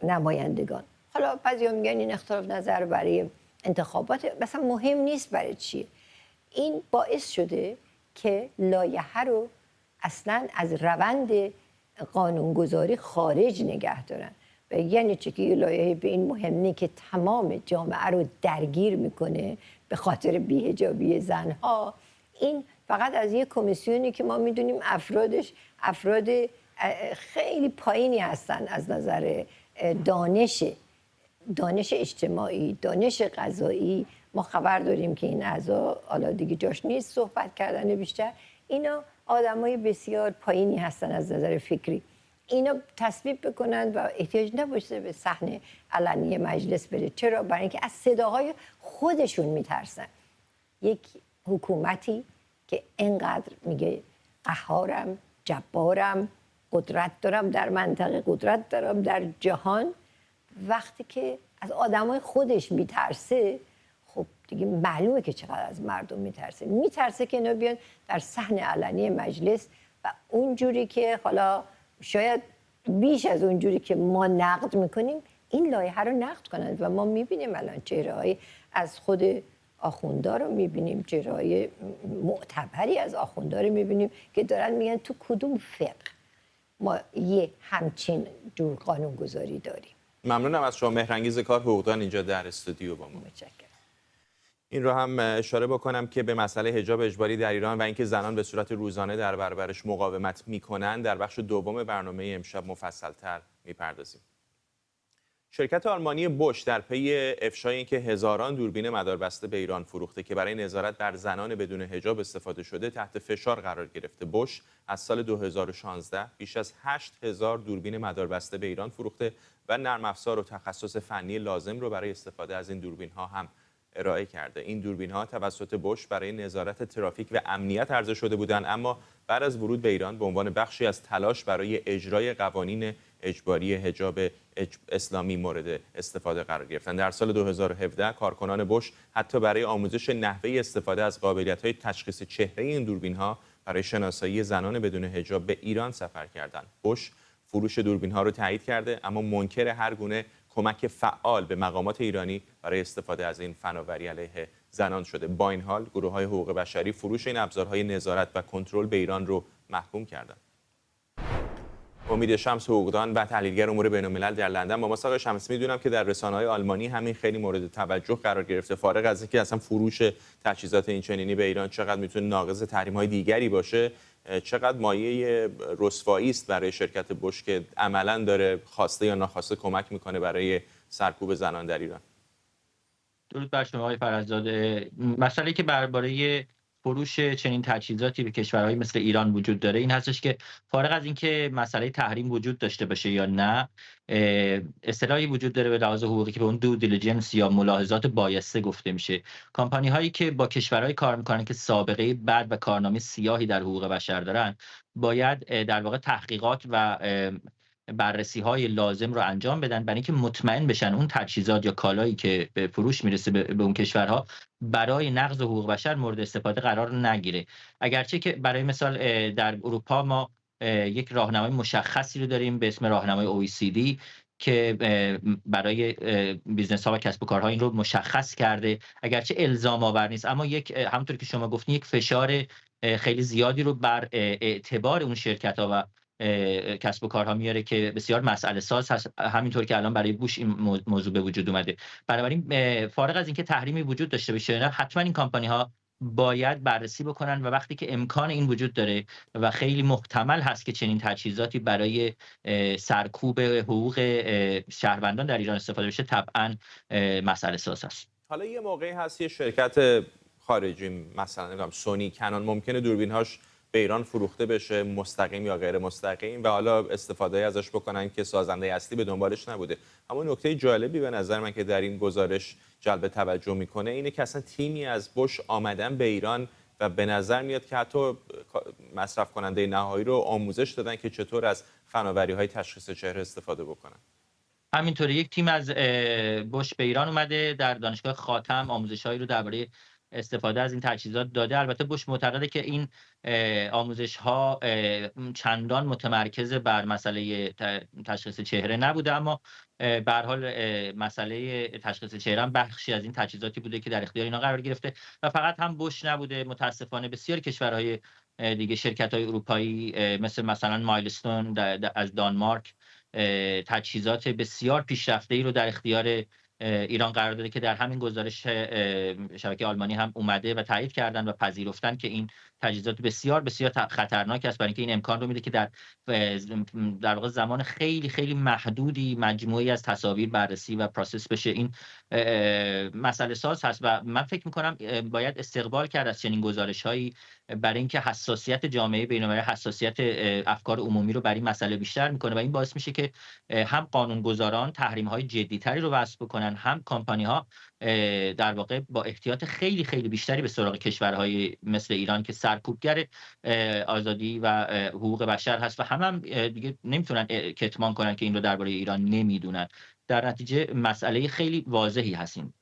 نمایندگان. حالا بعضیا میگن این اختلاف نظر برای انتخابات مثلا مهم نیست، برای چیه؟ این باعث شده که لایحه رو اصلا از روند قانونگذاری خارج نگه دارن. و یعنی چه که لایحه به این مهمه که تمام جامعه رو درگیر میکنه به خاطر بی‌حجابی زنها. این فقط از یک کمیسیونی که ما میدونیم افرادش افراد خیلی پایینی هستن از نظر دانش اجتماعی، دانش قضایی. ما خبر داریم که این اعضا حالا دیگه جاش نیست صحبت کردن بیشتر، اینا آدمای بسیار پایینی هستن از نظر فکری. اینا تصویب بکنن و احتیاج نباشه به صحنه علنی مجلس بره. چرا؟ برای اینکه از صداهای خودشون میترسن. یک حکومتی که اینقدر میگه قهارم، جبارم، قدرت دارم در منطقه، قدرت دارم در جهان، وقتی که از آدمای خودش میترسه خب دیگه معلومه که چقدر از مردم میترسه که اینا بیان در صحنه علنی مجلس و اونجوری که حالا شاید بیش از اونجوری که ما نقد میکنیم این لایحه رو نقد کنند. و ما میبینیم الان چهره‌های از خود آخوندا رو میبینیم، چهره‌های معتبری از آخوندا رو میبینیم که دارن میگن تو کدوم فقه ما یه همچین جور قانونگذاری داریم. ممنونم از شما مهرانگیز کار، حقوقدان اینجا در استودیو با ما. متشکرم. این رو هم اشاره بکنم که به مسئله حجاب اجباری در ایران و اینکه زنان به صورت روزانه در برابرش مقاومت میکنن در بخش دوم برنامه امشب مفصل‌تر میپردازیم. شرکت آلمانی بوش در پی افشای اینکه هزاران دوربین مداربسته به ایران فروخته که برای نظارت بر زنان بدون حجاب استفاده شده تحت فشار قرار گرفته. بوش از سال 2016 بیش از 8000 دوربین مداربسته به ایران فروخته و نرم افزار و تخصص فنی لازم رو برای استفاده از این دوربین ها هم ارائه کرده. این دوربین ها توسط بوش برای نظارت ترافیک و امنیت عرضه شده بودند، اما بعد از ورود به ایران به عنوان بخشی از تلاش برای اجرای قوانین اجباری حجاب اسلامی مورد استفاده قرار گرفتند. در سال 2017 کارکنان بوش حتی برای آموزش نحوه استفاده از قابلیت‌های تشخیص چهره این دوربین‌ها برای شناسایی زنان بدون حجاب به ایران سفر کردند. بوش فروش دوربین‌ها رو تایید کرده اما منکر هر گونه کمک فعال به مقامات ایرانی برای استفاده از این فناوری علیه زنان شده. با این حال گروه‌های حقوق بشری فروش این ابزارهای نظارت و کنترل به ایران رو محکوم کردند. امید شمس، حقوقدان و تحلیلگر امور بین‌الملل در لندن با ما. آقای شمس، میدونم که در رسانه‌های آلمانی همین خیلی مورد توجه قرار گرفته. فارغ از اینکه اصلا فروش تجهیزات این چنینی به ایران چقدر میتونه ناقض تحریم‌های دیگری باشه، چقدر مایه رسوایی است برای شرکت بوش که عملاً داره خواسته یا ناخواسته کمک میکنه برای سرکوب زنان در ایران. درود بر شما آقای فرزاده. مسئله که برای فروش چنین تجهیزاتی به کشورهای مثل ایران وجود داره این هستش که فارغ از اینکه مسئله تحریم وجود داشته باشه یا نه، اصطلاحی وجود داره به لحاظ حقوقی که به اون دو دیلیجنس یا ملاحظات بایسته گفته میشه. کمپانی هایی که با کشورهای کار میکنن که سابقه بد و کارنامه سیاهی در حقوق بشر دارن باید در واقع تحقیقات و بررسی های لازم رو انجام بدن برای اینکه مطمئن بشن اون تجهیزات یا کالایی که به فروش میرسه به اون کشورها برای نقض حقوق بشر مورد استفاده قرار نگیره. اگرچه که برای مثال در اروپا ما یک راهنمای مشخصی رو داریم به اسم راهنمای OECD که برای بیزنس ها و کسب و کارها این رو مشخص کرده، اگرچه الزام آور نیست، اما همونطور که شما گفتین یک فشار خیلی زیادی رو بر اعتبار اون شرکت ها و کسب و کارها میاره که بسیار مسئله ساز هست، همینطور که الان برای بوش این موضوع به وجود اومده. بنابراین فارغ از اینکه تحریمی وجود داشته باشه نه، حتما این کمپانی ها باید بررسی بکنن و وقتی که امکان این وجود داره و خیلی محتمل هست که چنین تجهیزاتی برای سرکوب حقوق شهروندان در ایران استفاده بشه، طبعا مسئله ساز است. حالا یه موقعی هست یه شرکت خارجی مثلا نمیدونم سونی، کنون ممکنه دوربین‌هاش به ایران فروخته بشه مستقیم یا غیر مستقیم و حالا استفاده ازش بکنن که سازنده اصلی به دنبالش نبوده. اما نکته جالبی به نظر من که در این گزارش جلب توجه میکنه اینه که اصلا تیمی از بوش آمدن به ایران و به نظر میاد که حتی مصرف کننده نهایی رو آموزش دادن که چطور از فناوری‌های تشخیص چهره استفاده بکنن. همینطوری یک تیم از بوش به ایران اومده، در دانشگاه خاتم آموزش‌هایی رو درباره استفاده از این تجهیزات داده. البته بوش معتقده که این آموزش ها چندان متمرکز بر مسئله تشخیص چهره نبوده، اما به هر حال مسئله تشخیص چهره هم بخشی از این تجهیزاتی بوده که در اختیار اینا قرار گرفته و فقط هم بوش نبوده. متاسفانه بسیاری کشورهای دیگه، شرکت‌های اروپایی مثلا مایلستون از دانمارک تجهیزات بسیار پیشرفته‌ای رو در اختیار ایران قرار داده که در همین گزارش شبکه آلمانی هم اومده و تایید کردن و پذیرفتن که این تجهیزات بسیار بسیار خطرناک است، برای اینکه این امکان رو میده که در واقع زمان خیلی خیلی محدودی مجموعی از تصاویر بررسی و پروسس بشه. این مسئله ساز هست و من فکر میکنم باید استقبال کرد از چنین گزارش‌هایی برای اینکه حساسیت جامعه بین‌المللی، حساسیت افکار عمومی رو برای این مسئله بیشتر میکنه و این باعث میشه که هم قانونگذاران تحریم‌های جدی‌تری رو وضع بکنن، هم کمپانی‌ها در واقع با احتیاط خیلی خیلی بیشتری به سراغ کشورهای مثل ایران که سرکوبگر آزادی و حقوق بشر هست و هم دیگه نمیتونن کتمان کنن که این رو درباره ایران نمیدونن. در نتیجه مسئله خیلی واضحی هستیم.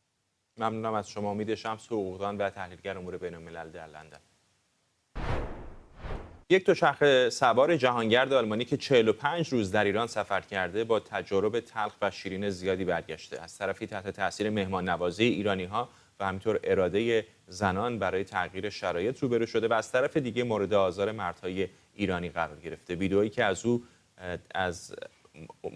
ممنونم از شما. امید شمس، حقوقدان و تحلیلگر امور بین‌الملل در لندن. یک دوچرخه سوار جهانگرد آلمانی که 45 روز در ایران سفر کرده با تجارب تلخ و شیرین زیادی برگشته. از طرفی تحت تاثیر مهمان نوازی ایرانی‌ها و همینطور اراده زنان برای تغییر شرایط روبرو شده و از طرف دیگه مورد آزار مردهای ایرانی قرار گرفته. ویدئویی که از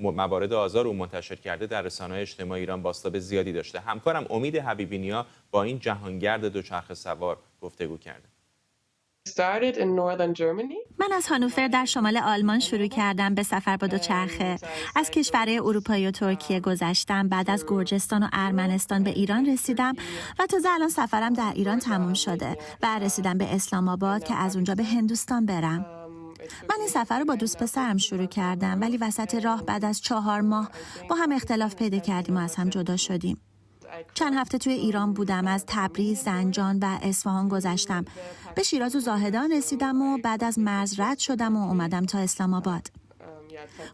موارد آزار او منتشر کرده در رسانه‌های اجتماعی ایران بازتاب زیادی داشته. همکارم امید حبیبی نیا با این جهانگرد دوچرخه سوار گفتگو کرده. من از هانوفر در شمال آلمان شروع کردم به سفر با دوچرخه. از کشورهای اروپایی و ترکیه گذشتم، بعد از گرجستان و ارمنستان به ایران رسیدم و تازه الان سفرم در ایران تموم شده و رسیدم به اسلام آباد که از اونجا به هندوستان برم. من این سفر رو با دوست پسرم شروع کردم ولی وسط راه بعد از 4 ماه با هم اختلاف پیدا کردیم و از هم جدا شدیم. چند هفته توی ایران بودم، از تبریز، زنجان و اصفهان گذشتم. به شیراز و زاهدان رسیدم و بعد از مرز رد شدم و اومدم تا اسلام آباد.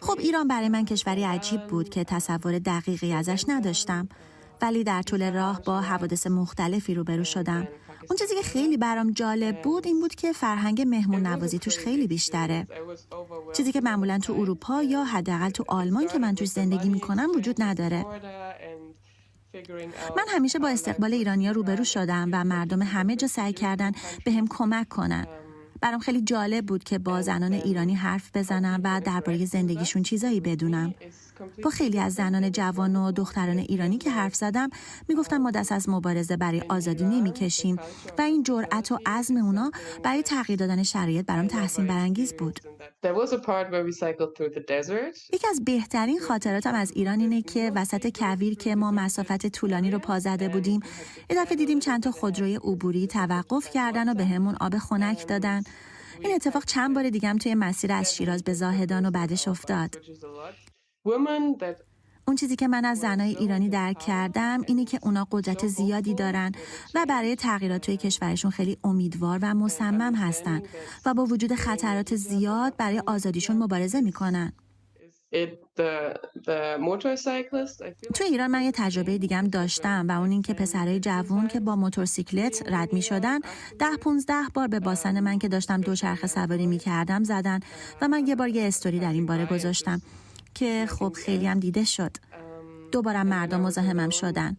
خب ایران برای من کشوری عجیب بود که تصور دقیقی ازش نداشتم، ولی در طول راه با حوادث مختلفی روبرو شدم. اون چیزی که خیلی برام جالب بود این بود که فرهنگ مهمون نوازی توش خیلی بیشتره. چیزی که معمولا تو اروپا یا حداقل تو آلمان که من توش زندگی میکنم وجود نداره. من همیشه با استقبال ایرانی‌ها روبرو شدم و مردم همه جا سعی کردن بهم کمک کنن. برام خیلی جالب بود که با زنان ایرانی حرف بزنم و درباره زندگیشون چیزایی بدونم. با خیلی از زنان جوان و دختران ایرانی که حرف زدم میگفتم ما دست از مبارزه برای آزادی نمیکشیم و این جرأت و عزم اونا برای تغییر دادن شرایط برام تحسین برانگیز بود. یکی از بهترین خاطراتم از ایران اینه که وسط کویر که ما مسافت طولانی رو پا زده بودیم، یه دفعه دیدیم چند تا خودروی عبوری توقف کردن و بهمون آب خنک دادن. این اتفاق چند بار دیگه هم توی مسیر از شیراز به زاهدان و بعدش افتاد. اون چیزی که من از زنای ایرانی درک کردم اینه که اونا قدرت زیادی دارن و برای تغییرات توی کشورشون خیلی امیدوار و مصمم هستن و با وجود خطرات زیاد برای آزادیشون مبارزه میکنن. تو ایران من یه تجربه دیگم داشتم و اون این که پسرای جوون که با موتورسیکلت رد می شدن 10-15 بار به باسن من که داشتم دوچرخه سواری می کردم زدن و من یه بار یه استوری در این باره گذاشتم که خب خیلی هم دیده شد. دوباره مردم مزاحمم شدن.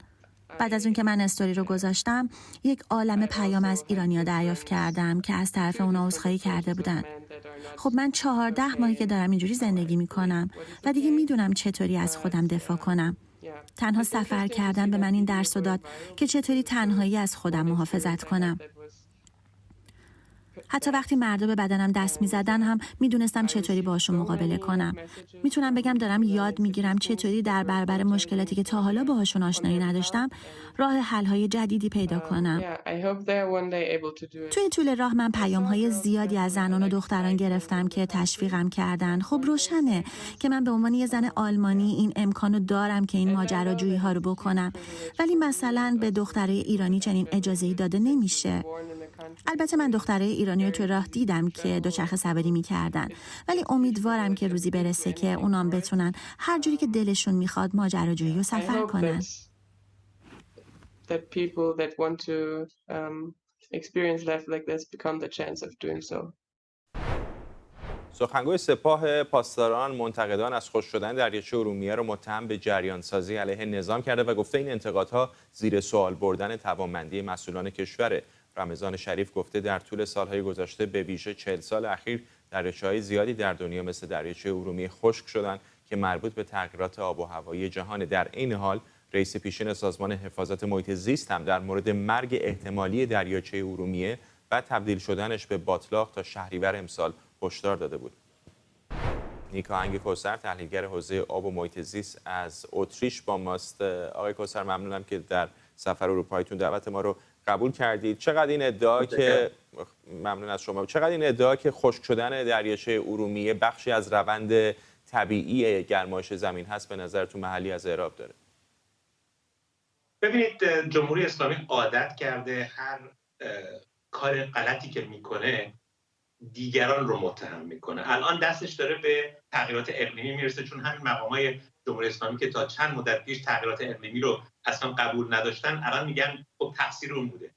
بعد از اون که من استوری رو گذاشتم یک عالمه پیام از ایرانیا دریافت کردم که از طرف اونا عذرخواهی کرده بودن. خب من 14 ماهی که دارم اینجوری زندگی میکنم و دیگه میدونم چطوری از خودم دفاع کنم. تنها سفر کردن به من این درس رو داد که چطوری تنهایی از خودم محافظت کنم. حتی وقتی مردا به بدنم دست می‌زدن هم میدونستم چطوری باهاشون مقابله کنم. میتونم بگم دارم یاد میگیرم چطوری در برابر مشکلاتی که تا حالا باهاشون آشنایی نداشتم راه حل‌های جدیدی پیدا کنم. توی طول راه من پیام‌های زیادی از زنان و دختران گرفتم که تشویقم کردن. خب روشنه که من به عنوان یه زن آلمانی این امکانو دارم که این ماجراجویی‌ها رو بکنم، ولی مثلا به دخترای ایرانی چنین اجازه‌ای داده نمیشه. البته من دخترای ایرانی رو تو راه دیدم که دوچرخه سواری می‌کردن، ولی امیدوارم که روزی برسه که اونام بتونن هر جوری که دلشون میخواد ماجراجویی رو سفر کنن. سخنگوی سپاه پاسداران منتقدان از خشک شدن دریاچه ارومیه را متهم به جریان سازی علیه نظام کرده و گفته این انتقادها زیر سوال بردن توانمندی مسئولان کشور. رمضان شریف گفته در طول سالهای گذشته به ویژه 40 سال اخیر دریاچه‌های زیادی در دنیا مثل دریاچه ارومیه خشک شدند که مربوط به تغییرات آب و هوایی جهان. در این حال رئیس پیشین سازمان حفاظت محیط زیست هم در مورد مرگ احتمالی دریاچه ارومیه و تبدیل شدنش به باتلاق تا شهریور امسال هشدار داده بود. نیکا هنگ کوثر تحلیلگر حوزه آب و محیط زیست از اتریش با ماست. آقای کوثر ممنونم که در سفر اروپاییتون دعوت ما رو قبول کردید. چقدر این ادعا که ممنون از شما، چقدر این ادعا که خشک شدن دریاچه ارومیه بخشی از روند طبیعی گرمایش زمین هست به نظرتون محلی از اعراب داره؟ ببینید، جمهوری اسلامی عادت کرده هر کار غلطی که میکنه دیگران رو متهم میکنه. الان دستش داره به تغییرات اقلیمی میرسه، چون همین مقامای جمهوری اسلامی که تا چند مدت پیش تغییرات اقلیمی رو اصلا قبول نداشتن الان میگن خب تقصیر اون بوده.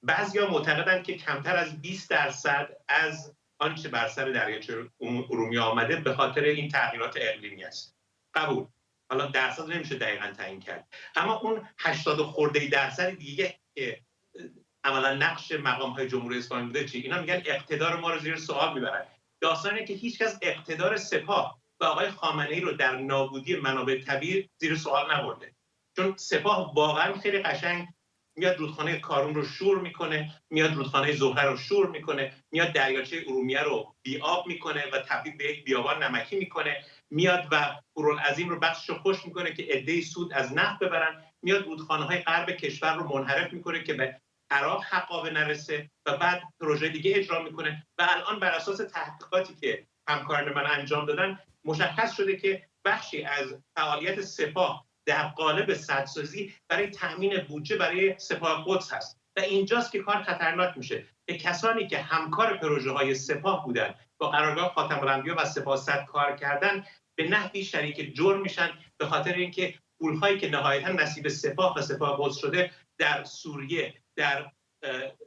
بعضیا معتقدن که کمتر از 20% از آنچه بر سر دریاچه ارومیه آمده به خاطر این تغییرات اقلیمی است. قبول. حالا درصد نمیشه دقیقاً تعیین کرد، اما اون 80 خورده درصد دیگه که عملا نقش مقام‌های جمهوری اسلامی بوده چی؟ اینا میگن اقتدار ما رو زیر سوال میبرن. داستانه که هیچکس اقتدار سپاه و آقای خامنه‌ای رو در نابودی منابع طبیعی زیر سوال نبرده، چون سپاه واقعا خیلی قشنگ میاد رودخانه کارون رو شور میکنه، میاد رودخانه زهره رو شور میکنه، میاد دریاچه ارومیه رو بی‌آب میکنه و تبدیل به یک بیابان نمکی میکنه، میاد و هورالعظیم رو بخشش رو خشک میکنه که عده‌ای سود از نفت ببرن، میاد رودخانه‌های غرب کشور رو منحرف میکنه که به عراق حقابه نرسه و بعد پروژه دیگه اجرا میکنه. و الان بر اساس تحقیقاتی که همکاران من انجام دادن مشخص شده که بخشی از فعالیت سپاه در قالب سدسازی برای تامین بودجه برای سپاه قدس هست و اینجاست که کار خطرناک میشه، که کسانی که همکار پروژه های سپاه بودن با قرارگاه خاتم الانبیا و سپاه صد کار کردن به نحوی شریک جرم میشن، به خاطر اینکه پولهایی که نهایتا نصیب سپاه و سپاه قدس شده در سوریه، در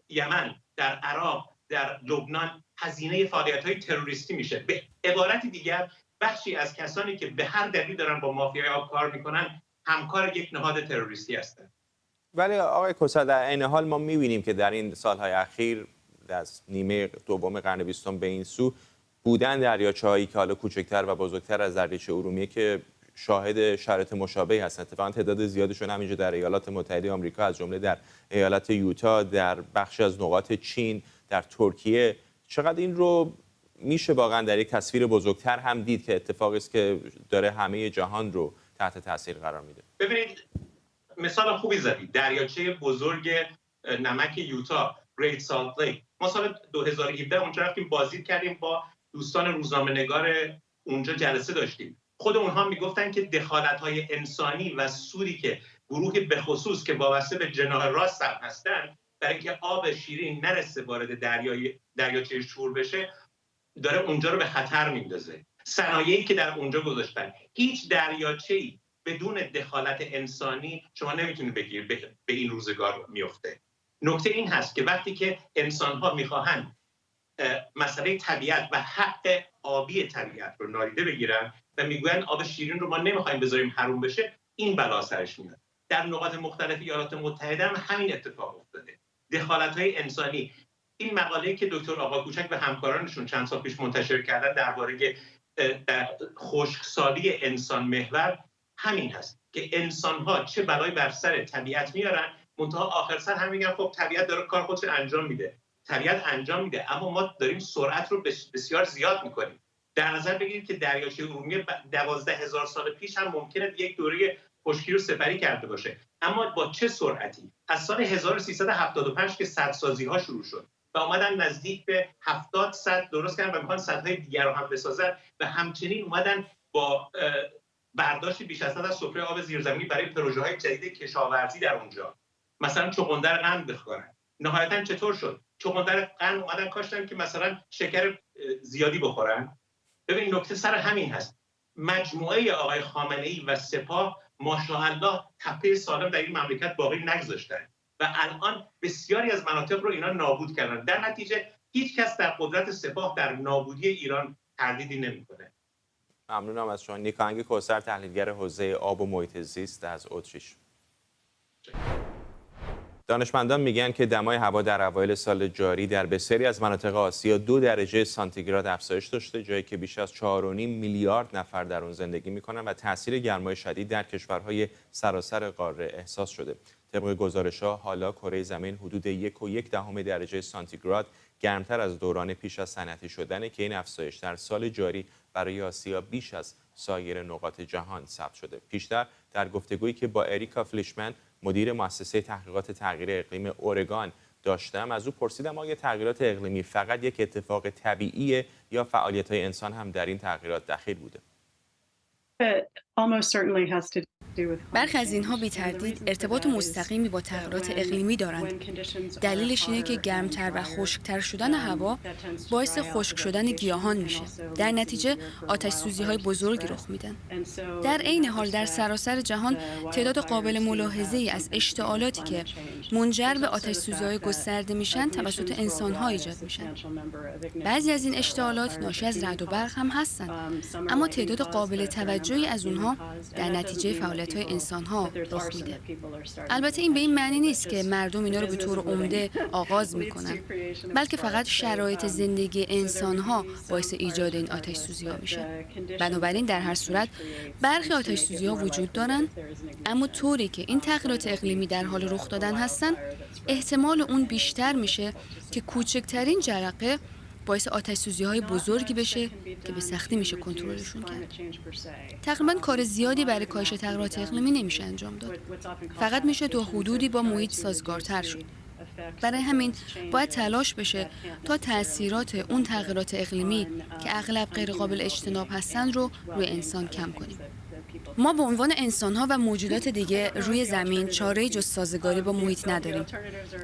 یمن، در عراق، در لبنان هزینه فعالیت‌های تروریستی میشه. به عبارت دیگر بخشی از کسانی که به هر دلیل دارن با مافیای آب کار میکنن همکار یک نهاد تروریستی هستند. ولی آقای کوسل در عین حال ما می‌بینیم که در این سال‌های اخیر از نیمه دوم قرن 20 به این سو بودن دریاچه‌هایی که حالا کوچکتر و بزرگتر از دریاچه ارومیه که شاهد شرایط مشابهی هستند. اتفاقاً تعداد زیادشون همینجا در ایالات متحده آمریکا از جمله در ایالت یوتا، در بخشی از نقاط چین، در ترکیه. چقدر این رو میشه واقعا در یک تصویر بزرگتر هم دید که اتفاقی است که داره همه جهان رو تحت تاثیر قرار میده؟ ببینید مثال خوبی زدید، دریاچه بزرگ نمک یوتا، گریت سالت لیک. ما سال 2017 اونجا رفتیم بازدید کردیم، با دوستان روزنامه‌نگار اونجا جلسه داشتیم. خود اونها میگفتن که دخالت‌های انسانی و سودی که گروهی به خصوص که وابسته به جناح راست هستن برای اینکه آب شیرین نرسه وارد دریاچه شور بشه، داره اونجا رو به خطر میندازه. صنایعی که در اونجا گذاشتن، هیچ دریاچه‌ای بدون دخالت انسانی شما نمیتونید بگید به این روزگار میفته. نکته این هست که وقتی که انسان‌ها میخواهند مسئله طبیعت و حق آبی طبیعت رو نادیده بگیرن و میگوین آب شیرین رو ما نمیخوایم بذاریم حروم بشه، این بلا سرش میاد. در نقاط مختلف ایالات متحده هم همین اتفاق افتاده. دخالت‌های انسانی. این مقاله‌ای که دکتر آقا کوچک و همکارانشون چند سال پیش منتشر کردن درباره خشکسالی انسان محور همین هست که انسان‌ها چه بلایی بر سر طبیعت میارن، منتها آخر سر هم میگن خب طبیعت داره کار خودش انجام میده. طبیعت انجام میده، اما ما داریم سرعت رو بسیار زیاد میکنیم. در نظر بگیرید که دریاچه ارومیه 12,000 سال پیش هم ممکنه یک دوره خشکی رو سپری کرده باشه، اما با چه سرعتی؟ از سال 1375 که سدسازی ها شروع شد و اومدن نزدیک به 70 سد درست کردن و میخوان سدهای دیگر رو هم بسازن و همچنین اومدن با برداشت بیش از حد از سفره آب زیرزمینی برای پروژه‌های جدید کشاورزی در اونجا، مثلا چغندر قند بخورن. نهایتاً چطور شد؟ چغندر قند اومدن کاشتن که مثلا شکر زیادی بخورن. ببین نکته سر همین هست. مجموعه آقای خامنه‌ای و سپاه ماشاءالله تپه سالم در این مملکت باقی نگذاشتن و الان بسیاری از مناطق رو اینا نابود کردن. در نتیجه هیچ کس در قدرت سپاه در نابودی ایران تردیدی نمیکنه. ممنونم از شما. نیکاهنگ کوثر، تحلیلگر حوزه آب و محیط زیست از اتریش. دانشمندان میگن که دمای هوا در اوایل سال جاری در بسیاری از مناطق آسیا 2 درجه سانتیگراد افزایش داشته، جایی که بیش از 4.5 میلیارد نفر در آن زندگی میکنن و تاثیر گرمای شدید در کشورهای سراسر قاره احساس شده. طبق گزارش‌ها حالا کره زمین حدود 1.1 درجه سانتیگراد گرمتر از دوران پیش از صنعتی شدنه که این افزایش در سال جاری برای آسیا بیش از سایر نقاط جهان ثبت شده. پیشتر در گفتگویی که با اریکا فلیشمن مدیر مؤسسه تحقیقات تغییر اقلیم اورگان داشتم، از او پرسیدم آیا تغییرات اقلیمی فقط یک اتفاق طبیعیه یا فعالیت‌های انسان هم در این تغییرات دخیل بوده؟ برخی از اینها بی تردید ارتباط مستقیمی با تغییرات اقلیمی دارند. دلیلش اینه که گرمتر و خشکتر شدن هوا باعث خشک شدن گیاهان میشه. در نتیجه آتش سوزی های بزرگی رخ میدن. در عین حال در سراسر جهان تعداد قابل ملاحظه‌ای از اشتعالاتی که منجر به آتش سوزی های گسترده میشن توسط انسان ها ایجاد میشن. بعضی از این اشتعالات ناشی از رعد و برق هم هستن، اما تعداد قابل توجهی از اونها در نتیجه فعالیت‌های انسان‌ها رخ میده. البته این به این معنی نیست که مردم اینا رو به طور عمده آغاز میکنن، بلکه فقط شرایط زندگی انسان‌ها باعث ایجاد این آتش سوزی‌ها میشه. بنابراین در هر صورت برخی آتش سوزی‌ها وجود دارن، اما طوری که این تغییرات اقلیمی در حال رخ دادن هستن، احتمال اون بیشتر میشه که کوچکترین جرقه باعث آتش سوزی‌های بزرگی بشه که به سختی میشه کنترلشون کرد. تقریباً کار زیادی برای کاهش تغییرات اقلیمی نمیشه انجام داد. فقط میشه تا حدودی با محیط سازگارتر شد. برای همین باید تلاش بشه تا تأثیرات اون تغییرات اقلیمی که اغلب غیر قابل اجتناب هستن رو روی انسان کم کنیم. ما به عنوان انسان‌ها و موجودات دیگه روی زمین چاره‌ای جز سازگاری با محیط نداریم.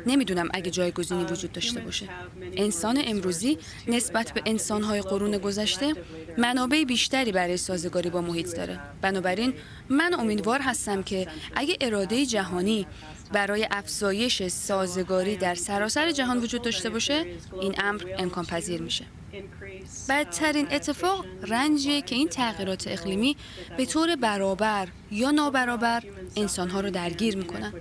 نمیدونم اگه جایگزینی وجود داشته باشه. انسان امروزی نسبت به انسان‌های قرون گذشته منابع بیشتری برای سازگاری با محیط داره. بنابراین من امیدوار هستم که اگه اراده جهانی برای افزایش سازگاری در سراسر جهان وجود داشته باشه، این امر امکان پذیر میشه. بدترین اتفاق رنجه که این تغییرات اقلیمی به طور برابر یا نابرابر انسانها رو درگیر میکنن.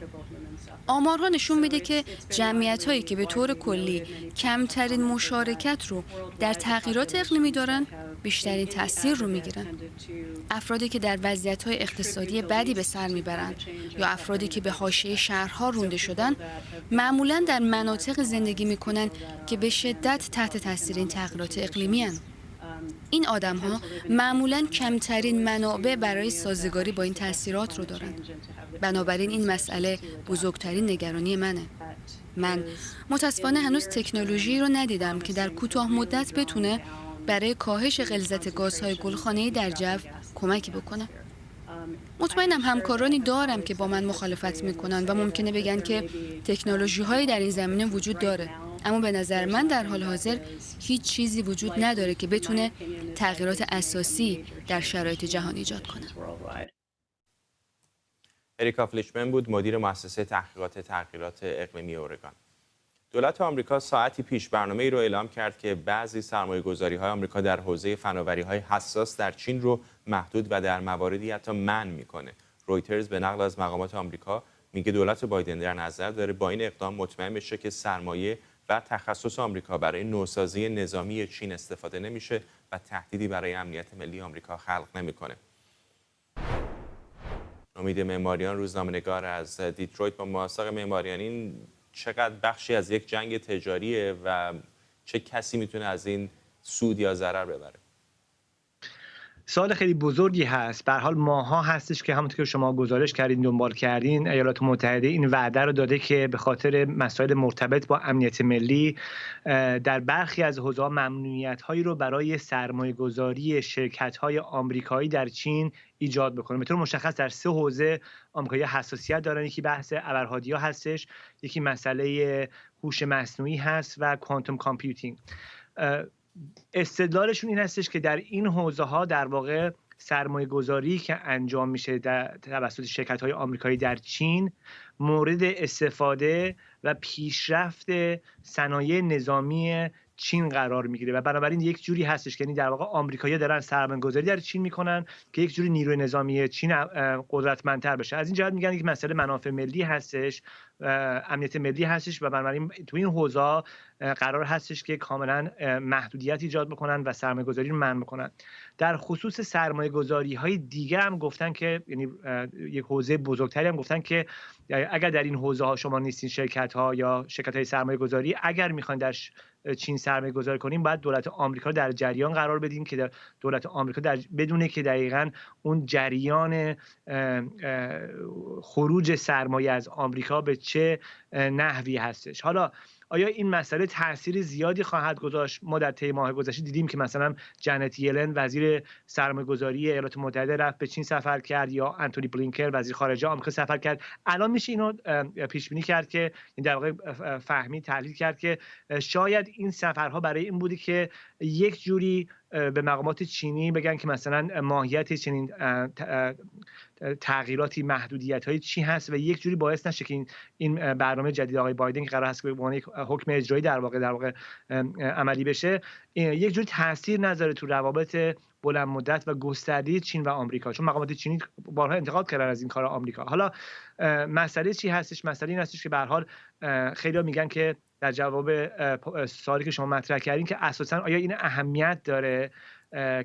آمارها نشون میده که جمعیت‌هایی که به طور کلی کمترین مشارکت رو در تغییرات اقلیمی دارن، بیشترین تأثیر رو میگیرن. افرادی که در وضعیت‌های اقتصادی بدی به سر میبرن یا افرادی که به حاشیه شهرها رونده شدن، معمولاً در مناطق زندگی میکنن که به شدت تحت تاثیر این تغییرات اقلیمی هستند. این آدم‌ها معمولاً کمترین منابع برای سازگاری با این تأثیرات رو دارن. بنابراین این مسئله بزرگترین نگرانی منه. من متاسفانه هنوز تکنولوژی رو ندیدم که در کوتاه مدت بتونه برای کاهش غلظت گازهای گلخانه‌ای در جو کمکی بکنه. مطمئنم همکارانی دارم که با من مخالفت میکنن و ممکنه بگن که تکنولوژی‌هایی در این زمینه وجود داره، اما به نظر من در حال حاضر هیچ چیزی وجود نداره که بتونه تغییرات اساسی در شرایط جهان ایجاد کنه. اریکا فلیشمن بود، مدیر مؤسسه تحقیقات تغییرات اقلیمی اورگان. دولت آمریکا ساعتی پیش برنامه‌ای رو اعلام کرد که بعضی سرمایه‌گذاری‌های آمریکا در حوزه فناوری‌های حساس در چین رو محدود و در مواردی حتی منع می‌کنه. رویترز به نقل از مقامات آمریکا میگه دولت بایدن در نظر داره با این اقدام مطمئن بشه که سرمایه و تخصص آمریکا برای نوسازی نظامی چین استفاده نمیشه و تهدیدی برای امنیت ملی آمریکا خلق نمی‌کنه. امید معماریان، روزنامه‌نگار از دیترویت، با موثق معماریان، این چقدر بخشی از یک جنگ تجاریه و چه کسی میتونه از این سود یا ضرر ببره؟ سوال خیلی بزرگی هست. به هر حال ماها هستش که همونطور که شما گزارش کردین، دنبال کردین، ایالات متحده این وعده رو داده که به خاطر مسائل مرتبط با امنیت ملی در برخی از حوزه‌ها ممنوعیت‌هایی رو برای سرمایه‌گذاری شرکت‌های آمریکایی در چین ایجاد بکنه. به طور مشخص در 3 حوزه آمریکایی‌ها حساسیت دارن. یکی بحث ابرهادی‌ها هستش، یکی مسئله هوش مصنوعی هست و کوانتوم کامپیوتینگ. استدلالشون این هستش که در این حوزه‌ها در واقع سرمایه‌گذاری که انجام میشه توسط شرکت‌های آمریکایی در چین مورد استفاده و پیشرفت صنایع نظامی چین قرار میگیره و بنابراین یک جوری هستش که یعنی در واقع آمریکایی‌ها دارن سرمایه‌گذاری در چین میکنن که یک جوری نیروی نظامی چین قدرتمندتر بشه. از این جهت میگن یک مسئله منافع ملی هستش، امنیت ملی هستش و بنابراین تو این حوزه قرار هستش که کاملا محدودیت ایجاد بکنن و سرمایه‌گذاری رو منع بکنن. در خصوص سرمایه‌گذاری‌های دیگه هم گفتن که یعنی یک حوزه بزرگتری هم گفتن که اگر در این حوزه‌ها شما نیستین، شرکت‌ها یا شرکت‌های سرمایه‌گذاری، اگر می‌خواید در چین سرمایه گذاری کنیم باید دولت آمریکا در جریان قرار بدیم که دولت آمریکا بدونه که دقیقاً اون جریان خروج سرمایه از آمریکا به چه نحوی هستش. حالا آیا این مسئله تأثیر زیادی خواهد گذاشت؟ ما در طی ماه گذشته دیدیم که مثلا جنت یلن وزیر سرمایه‌گذاری ایالات متحده رفت به چین سفر کرد، یا آنتونی بلینکن وزیر خارجه آمریکا سفر کرد. الان میشه اینو پیش بینی کرد که در واقع فهمید، تحلیل کرد که شاید این سفرها برای این بودی که یک جوری به مقامات چینی بگن که مثلا ماهیت چنین تغییراتی، محدودیت‌های چی هست و یک جوری باعث نشه که این برنامه جدید آقای بایدن که قرار هست که به عنوان یک حکم اجرایی در واقع عملی بشه، یک جوری تاثیر نذاره تو روابط بلند مدت و گسترده چین و آمریکا، چون مقامات چینی بارها انتقاد کردن از این کار آمریکا. حالا مسئله چی هستش؟ مسئله این هستش که به هر حال خیلی‌ها میگن که در جواب سوالی که شما مطرح کردین که اساساً آیا این اهمیت داره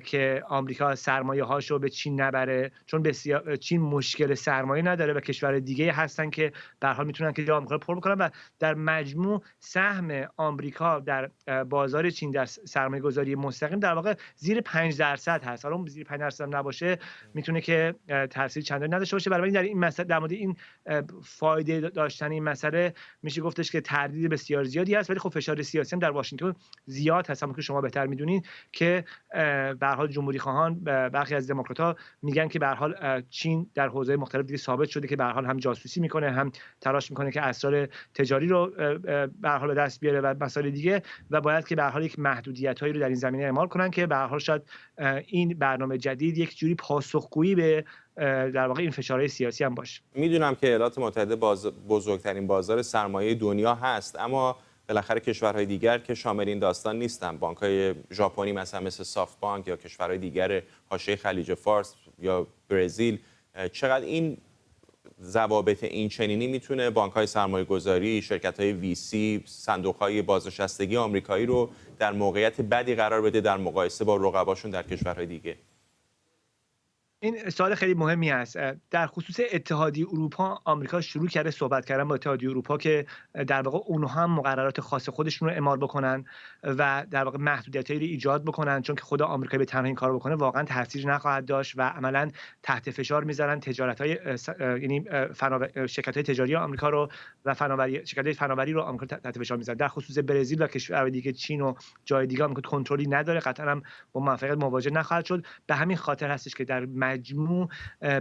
که آمریکا سرمایه هاشو به چین نبره، چون چین مشکل سرمایه نداره و کشور دیگه هستن که به هر حال میتونن که آمریکا رو پر بکنن و در مجموع سهم آمریکا در بازار چین در سرمایه گذاری مستقیم در واقع زیر 5% هست. حالا زیر 5% نباشه میتونه که تاثیر چندانی نداشته باشه. برای در این مسئله، در مورد این فایده داشتن این مسئله میشه گفتش که تردید بسیار زیادی هست، ولی خب فشار سیاسی هم در واشنگتن زیاد هست، همونطور که شما بهتر میدونین که به هر حال جمهوری خواهان، برخی از دموکرات‌ها میگن که به هر حال چین در حوزه مختلف دیگه ثابت شده که به هر حال هم جاسوسی میکنه، هم تلاش میکنه که اسرار تجاری رو به هر حال به دست بیاره و مسائل دیگه، و باید که به هر حال یک محدودیت‌هایی رو در این زمینه اعمال کنن که به هر حال شاید این برنامه جدید یک جوری پاسخگویی به در واقع این فشارهای سیاسی هم باشه. میدونم که ایالات متحده بزرگترین بازار سرمایه دنیا هست، اما بالاخره کشورهای دیگر که شامل این داستان نیستن. بانک‌های ژاپنی مثلا مثل سافت بانک یا کشورهای دیگر حاشیه خلیج فارس یا برزیل، چقدر این ضوابط این چنینی میتونه بانک‌های سرمایه‌گذاری، شرکت‌های ویسی، صندوق‌های بازنشستگی آمریکایی رو در موقعیت بدی قرار بده در مقایسه با رقباشون در کشورهای دیگه؟ این سوال خیلی مهمی است. در خصوص اتحادیه اروپا، آمریکا شروع کرده صحبت کردن با اتحادیه اروپا که در واقع اونها هم مقررات خاص خودشون رو اعمال بکنن و در واقع محدودیتایی رو ایجاد بکنن، چون که خود آمریکا به تنها این کارو بکنه واقعا تاثیر نخواهد داشت و عملاً تحت فشار میذارن تجارت‌های یعنی شرکت‌های تجاری آمریکا رو و شرکت‌های فناوری رو آمریکا تحت فشار میذارن. در خصوص برزیل و کشورهای دیگه، چین و جای دیگه آمریکا کنترلی نداره، قطعاً هم با موفقیت مواجه نخواهد شد. به همین خاطر هستش که در مجموع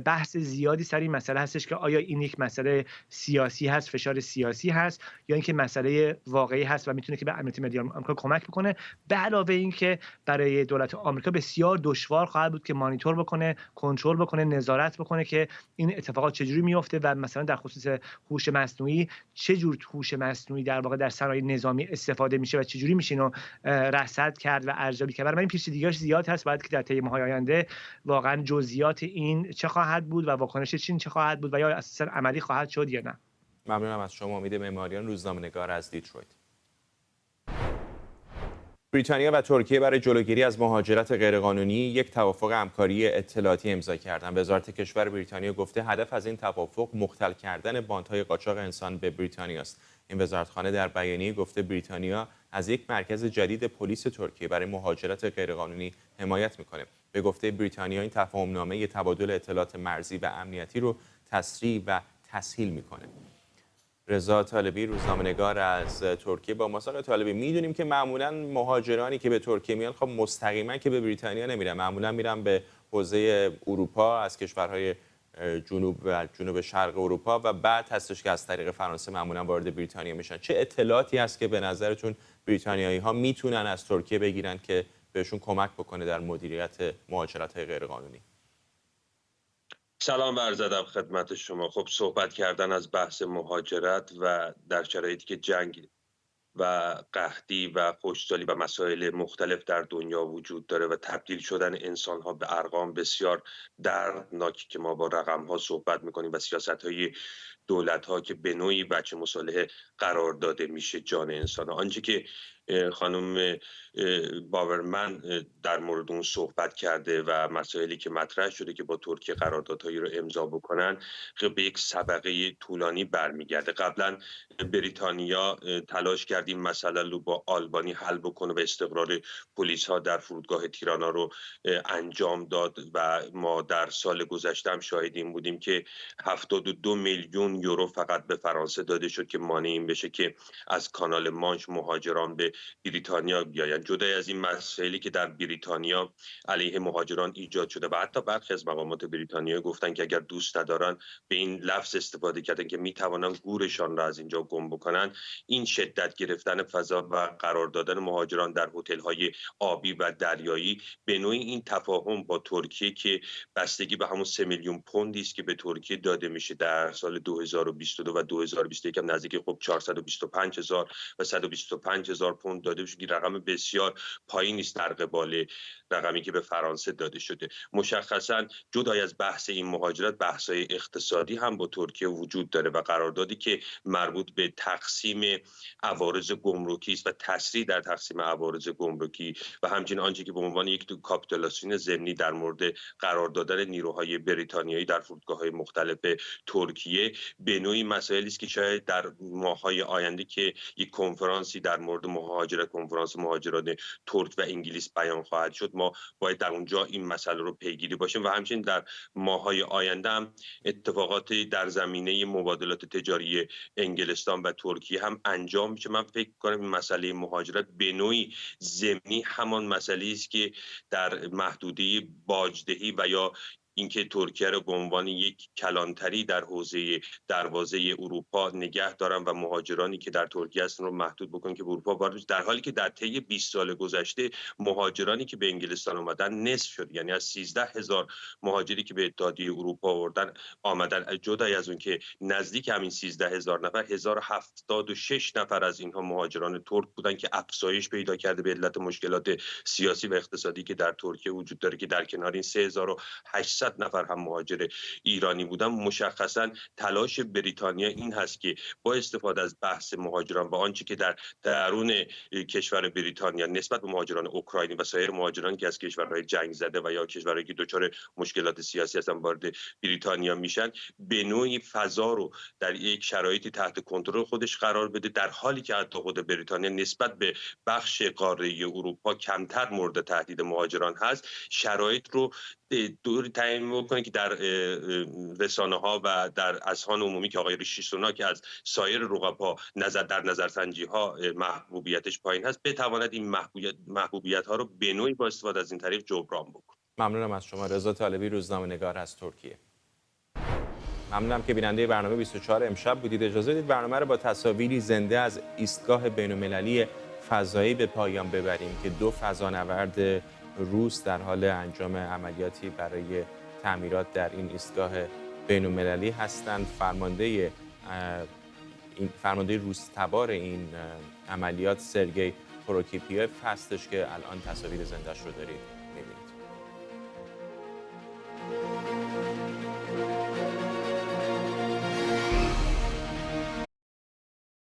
بحث زیادی سر این مسئله هستش که آیا این یک مسئله سیاسی هست، فشار سیاسی هست، یا اینکه مسئله واقعی هست و میتونه که به امنیت ملی آمریکا کمک بکنه. به علاوه اینکه برای دولت آمریکا بسیار دشوار خواهد بود که مانیتور بکنه، کنترل بکنه، نظارت بکنه که این اتفاقات چجوری میفته و مثلا در خصوص هوش مصنوعی چه جور هوش مصنوعی در واقع در صنایع نظامی استفاده میشه و چجوری میشه اینو رصد کرد و ارزیابی کرد. این پیش دیگه‌اش زیاد هست، باید که در طی ماه‌های آینده واقعا جزئیات این چه خواهد بود و واکنش چین چه خواهد بود و یا اساساً عملی خواهد شد یا نه. ممنونم از شما. امید معماریان، روزنامه‌نگار از دیترویت. بریتانیا و ترکیه برای جلوگیری از مهاجرت غیرقانونی یک توافق همکاری اطلاعاتی امضا کردند. وزارت کشور بریتانیا گفته هدف از این توافق مختل کردن باندهای قاچاق انسان به بریتانیا است. این وزارتخانه در بیانیه گفته بریتانیا از یک مرکز جدید پلیس ترکیه برای مهاجرت غیرقانونی حمایت می‌کند. به گفته بریتانیا این تفاهم‌نامه تبادل اطلاعات مرزی و امنیتی رو تسریع و تسهیل می‌کنه. رضا طالبی، روزنامه‌نگار از ترکیه. با مساق طالبی، میدونیم که معمولاً مهاجرانی که به ترکیه میان خب مستقیما که به بریتانیا نمیرن، معمولاً میرن به حوزه اروپا از کشورهای جنوب و جنوب شرق اروپا و بعد هستش که از طریق فرانسه معمولاً وارد بریتانیا میشن. چه اطلاعاتی هست که به نظرتون بریتانیایی‌ها میتونن از ترکیه بگیرن که بهشون کمک بکنه در مدیریت مهاجرت‌های غیرقانونی؟ سلام عرض ادب خدمت شما. خب صحبت کردن از بحث مهاجرت و در شرایطی که جنگ و قحطی و خشکسالی و مسائل مختلف در دنیا وجود داره و تبدیل شدن انسان‌ها به ارقام بسیار دردناکی که ما با رقم‌ها صحبت می‌کنیم و سیاست‌های دولت‌ها که به نوعی بچه مصالحه قرار داده میشه جان انسان‌ها. آنچه که خانم باورمن در مورد اون صحبت کرده و مسائلی که مطرح شده که با ترکیه قراردادهایی رو امضا بکنن به یک سابقه طولانی برمیگرده. قبلا بریتانیا تلاش کرد این مسئله رو با آلبانی حل بکنه و استقرار پلیس ها در فرودگاه تیرانا رو انجام داد و ما در سال گذشته هم شاهد این بودیم که 72 میلیون یورو فقط به فرانسه داده شد که مانع این بشه که از کانال مانش مهاجران به بریتانیا بیایند. جدای از این مسائلی که در بریتانیا علیه مهاجران ایجاد شده و حتی برخی از مقامات بریتانیا گفتن که اگر دوست ندارن به این لفظ استفاده کردن که میتوانن گورشان را از اینجا گم بکنن، این شدت گرفتن فضا و قرار دادن مهاجران در هتل‌های آبی و دریایی به نوعی این تفاهم با ترکیه که بستگی به همون 3 میلیون پوندی است که به ترکیه داده میشه در سال 2022 و 2021 هم نزدیک 425,000 و 125,000 پوند داده بشه که رقم بسیار پایینی است در قبال رقمی که به فرانسه داده شده. مشخصا جدای از بحث این مهاجرت، بحث‌های اقتصادی هم با ترکیه وجود داره و قراردادی که مربوط به تقسیم عوارض گمرکی است و تسریع در تقسیم عوارض گمرکی و همچنین آنچه که به عنوان یک کاپیتولاسیون ضمنی در مورد قرار دادن نیروهای بریتانیایی در فرودگاه‌های مختلف ترکیه به نوعی مسائلی است که شاید در ماه‌های آینده که یک کنفرانسی در مورد مهاجرت، کنفرانس مهاجران ترک و انگلیس بیان خواهد شد، ما باید در اونجا این مسئله رو پیگیری باشیم و همچنین در ماه‌های آینده هم اتفاقاتی در زمینه مبادلات تجاری انگلستان و ترکیه هم انجام میشه. من فکر کنم این مسئله مهاجرت به نوعی ضمنی همان مسئله است که در محدوده باجدهی و یا اینکه ترکیه رو به عنوان یک کلانتری در حوزه دروازه اروپا نگه دارن و مهاجرانی که در ترکیه هستن رو محدود بکنن که به اروپا وارد بشن، در حالی که در طی 20 سال گذشته مهاجرانی که به انگلستان آمدن نصف شد. یعنی از 13,000 مهاجری که به اتحادیه اروپا آمدن جدای از اون که نزدیک همین 13,000 نفر، 1076 نفر از اینها مهاجران ترک بودن که افزایش پیدا کرده به علت مشکلات سیاسی و اقتصادی که در ترکیه وجود داره، که در کنار این 3800 نفر هم مهاجر ایرانی بودن. مشخصا تلاش بریتانیا این هست که با استفاده از بحث مهاجران و آنچه که در درون کشور بریتانیا نسبت به مهاجران اوکراینی و سایر مهاجرانی که از کشورهای جنگ زده و یا کشورهایی که دچار مشکلات سیاسی هستن وارد بریتانیا میشن، به نوعی فضا رو در یک شرایطی تحت کنترل خودش قرار بده، در حالی که حتی خود بریتانیا نسبت به بخش قاره اروپا کمتر مورد تهدید مهاجران هست. شرایط رو دوری تعیین بکنه که در رسانه ها و در اذهان عمومی که آقای ریشی سوناک که از سایر رقبا در نظرسنجی ها محبوبیتش پایین هست، بتواند این محبوبیت ها رو به نوعی با استفاده از این طریق جبران بکنه. ممنونم از شما. رضا طالبی، روزنامه‌نگار از ترکیه. ممنونم که بیننده برنامه 24 امشب بودید. اجازه بدید برنامه رو با تصاویری زنده از ایستگاه بین‌المللی فضایی به پایان ببریم که 2 فضانورد روس در حال انجام عملیاتی برای تعمیرات در این ایستگاه بین‌المللی هستند. فرمانده روس تبار این عملیات سرگئی پروکیپیف هستش که الان تصاویر زنده‌اش رو دارید.